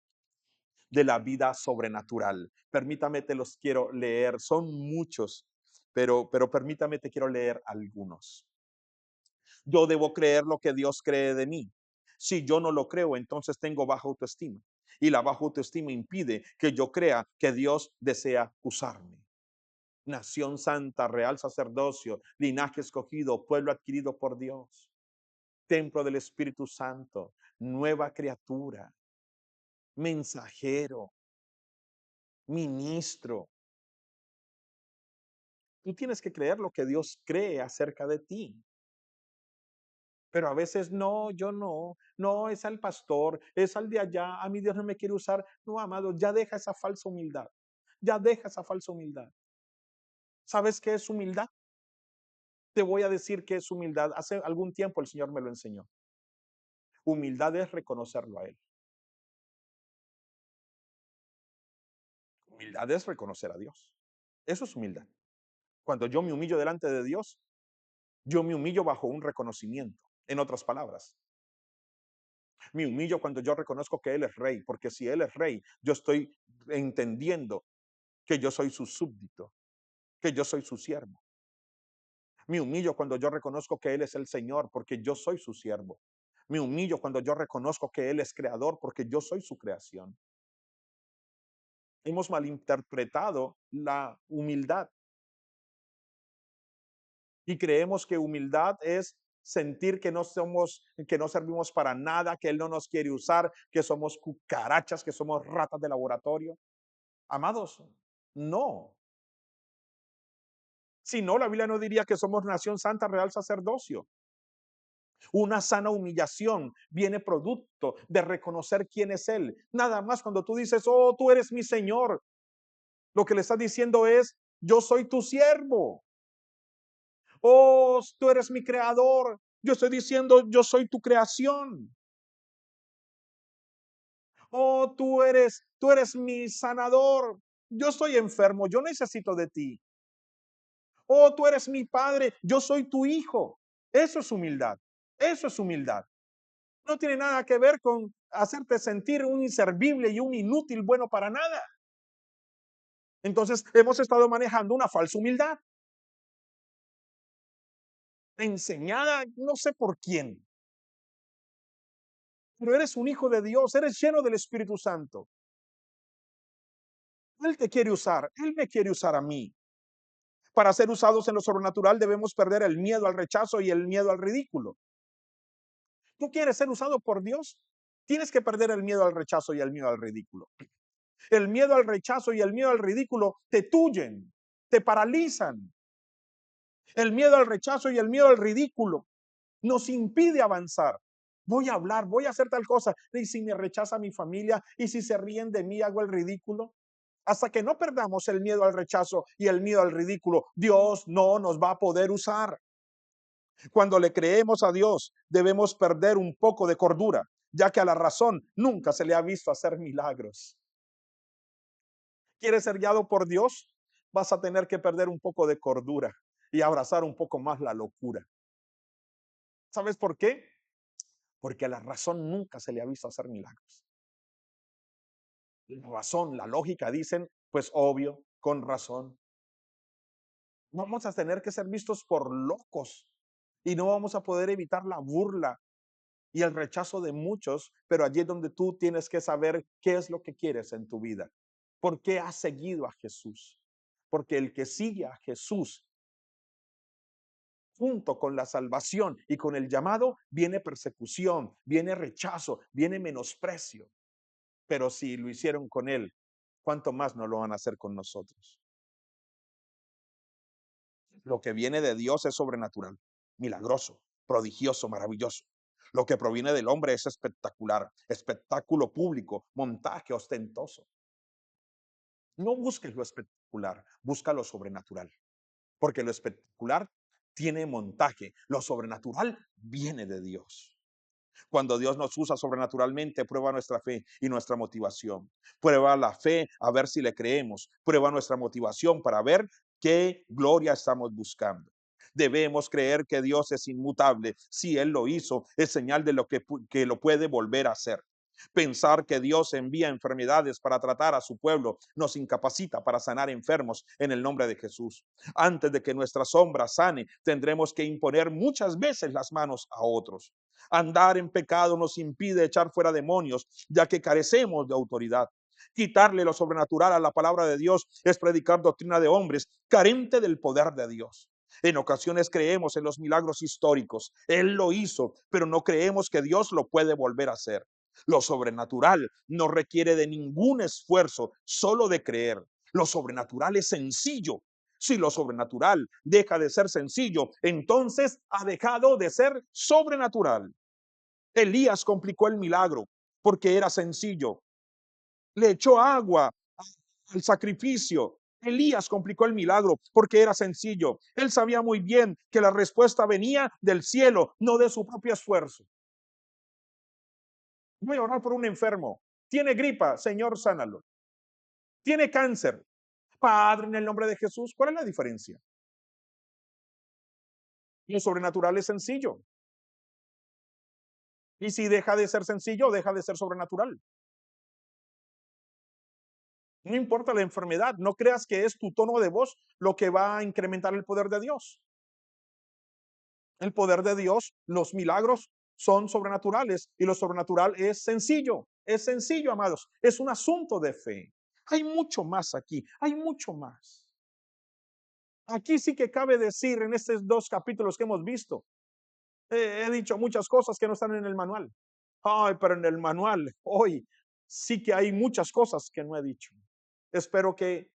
de la vida sobrenatural. Permítame, te los quiero leer, son muchos, pero permítame, te quiero leer algunos. Yo debo creer lo que Dios cree de mí. Si yo no lo creo, entonces tengo baja autoestima. Y la baja autoestima impide que yo crea que Dios desea usarme. Nación santa, real sacerdocio, linaje escogido, pueblo adquirido por Dios, templo del Espíritu Santo, nueva criatura, mensajero, ministro. Tú tienes que creer lo que Dios cree acerca de ti. Pero a veces no, yo no, no es al pastor, es al de allá, a mí Dios no me quiere usar. No, amado, ya deja esa falsa humildad. Ya deja esa falsa humildad. ¿Sabes qué es humildad? Te voy a decir qué es humildad. Hace algún tiempo el Señor me lo enseñó. Humildad es reconocerlo a Él. Humildad es reconocer a Dios. Eso es humildad. Cuando yo me humillo delante de Dios, yo me humillo bajo un reconocimiento. En otras palabras, me humillo cuando yo reconozco que Él es rey, porque si Él es rey, yo estoy entendiendo que yo soy su súbdito, que yo soy su siervo. Me humillo cuando yo reconozco que Él es el Señor, porque yo soy su siervo. Me humillo cuando yo reconozco que Él es creador, porque yo soy su creación. Hemos malinterpretado la humildad y creemos que humildad es sentir que no somos, que no servimos para nada, que Él no nos quiere usar, que somos cucarachas, que somos ratas de laboratorio. Amados, no. Si no, la Biblia no diría que somos nación santa, real sacerdocio. Una sana humillación viene producto de reconocer quién es Él. Nada más cuando tú dices, oh, tú eres mi Señor, lo que le estás diciendo es, yo soy tu siervo. Oh, tú eres mi creador. Yo estoy diciendo, yo soy tu creación. Oh, tú eres mi sanador. Yo estoy enfermo, yo necesito de ti. Oh, tú eres mi padre, yo soy tu hijo. Eso es humildad. Eso es humildad. No tiene nada que ver con hacerte sentir un inservible y un inútil bueno para nada. Entonces hemos estado manejando una falsa humildad, enseñada no sé por quién, pero eres un hijo de Dios, eres lleno del Espíritu Santo. Él te quiere usar, Él me quiere usar a mí. Para ser usados en lo sobrenatural debemos perder el miedo al rechazo y el miedo al ridículo. ¿Tú quieres ser usado por Dios? Tienes que perder el miedo al rechazo y el miedo al ridículo. El miedo al rechazo y el miedo al ridículo te tuyen, te paralizan. El miedo al rechazo y el miedo al ridículo nos impide avanzar. Voy a hablar, voy a hacer tal cosa. Y si me rechaza mi familia, y si se ríen de mí, hago el ridículo. Hasta que no perdamos el miedo al rechazo y el miedo al ridículo, Dios no nos va a poder usar. Cuando le creemos a Dios, debemos perder un poco de cordura, ya que a la razón nunca se le ha visto hacer milagros. ¿Quieres ser guiado por Dios? Vas a tener que perder un poco de cordura y abrazar un poco más la locura. ¿Sabes por qué? Porque a la razón nunca se le ha visto hacer milagros. La razón, la lógica dicen, pues obvio, con razón. Vamos a tener que ser vistos por locos y no vamos a poder evitar la burla y el rechazo de muchos, pero allí es donde tú tienes que saber qué es lo que quieres en tu vida. ¿Por qué has seguido a Jesús? Porque el que sigue a Jesús junto con la salvación y con el llamado, viene persecución, viene rechazo, viene menosprecio. Pero si lo hicieron con él, ¿cuánto más no lo van a hacer con nosotros? Lo que viene de Dios es sobrenatural, milagroso, prodigioso, maravilloso. Lo que proviene del hombre es espectacular, espectáculo público, montaje ostentoso. No busques lo espectacular, busca lo sobrenatural, porque lo espectacular tiene montaje, lo sobrenatural viene de Dios. Cuando Dios nos usa sobrenaturalmente, prueba nuestra fe y nuestra motivación. Prueba la fe a ver si le creemos. Prueba nuestra motivación para ver qué gloria estamos buscando. Debemos creer que Dios es inmutable. Si Él lo hizo, es señal de que lo puede volver a hacer. Pensar que Dios envía enfermedades para tratar a su pueblo nos incapacita para sanar enfermos en el nombre de Jesús. Antes de que nuestra sombra sane, tendremos que imponer muchas veces las manos a otros. Andar en pecado nos impide echar fuera demonios, ya que carecemos de autoridad. Quitarle lo sobrenatural a la palabra de Dios es predicar doctrina de hombres, carente del poder de Dios. En ocasiones creemos en los milagros históricos. Él lo hizo, pero no creemos que Dios lo puede volver a hacer. Lo sobrenatural no requiere de ningún esfuerzo, solo de creer. Lo sobrenatural es sencillo. Si lo sobrenatural deja de ser sencillo, entonces ha dejado de ser sobrenatural. Elías complicó el milagro porque era sencillo. Le echó agua al sacrificio. Elías complicó el milagro porque era sencillo. Él sabía muy bien que la respuesta venía del cielo, no de su propio esfuerzo. Voy a orar por un enfermo. Tiene gripa, Señor, sánalo. Tiene cáncer. Padre, en el nombre de Jesús. ¿Cuál es la diferencia? Lo sobrenatural es sencillo. Y si deja de ser sencillo, deja de ser sobrenatural. No importa la enfermedad, no creas que es tu tono de voz lo que va a incrementar el poder de Dios. El poder de Dios, los milagros son sobrenaturales y lo sobrenatural es sencillo, amados, es un asunto de fe. Hay mucho más aquí, hay mucho más. Aquí sí que cabe decir en estos dos capítulos que hemos visto, he dicho muchas cosas que no están en el manual. Ay, pero en el manual hoy sí que hay muchas cosas que no he dicho. Espero que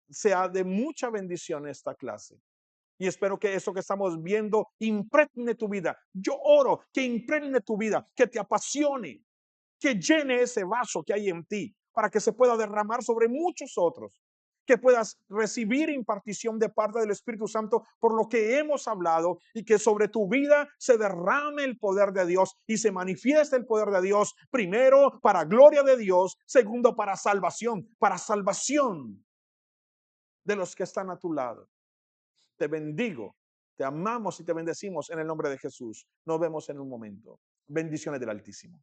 sea de mucha bendición esta clase. Y espero que eso que estamos viendo impregne tu vida. Yo oro que impregne tu vida, que te apasione, que llene ese vaso que hay en ti para que se pueda derramar sobre muchos otros, que puedas recibir impartición de parte del Espíritu Santo por lo que hemos hablado y que sobre tu vida se derrame el poder de Dios y se manifieste el poder de Dios, primero para gloria de Dios, segundo para salvación de los que están a tu lado. Te bendigo, te amamos y te bendecimos en el nombre de Jesús. Nos vemos en un momento. Bendiciones del Altísimo.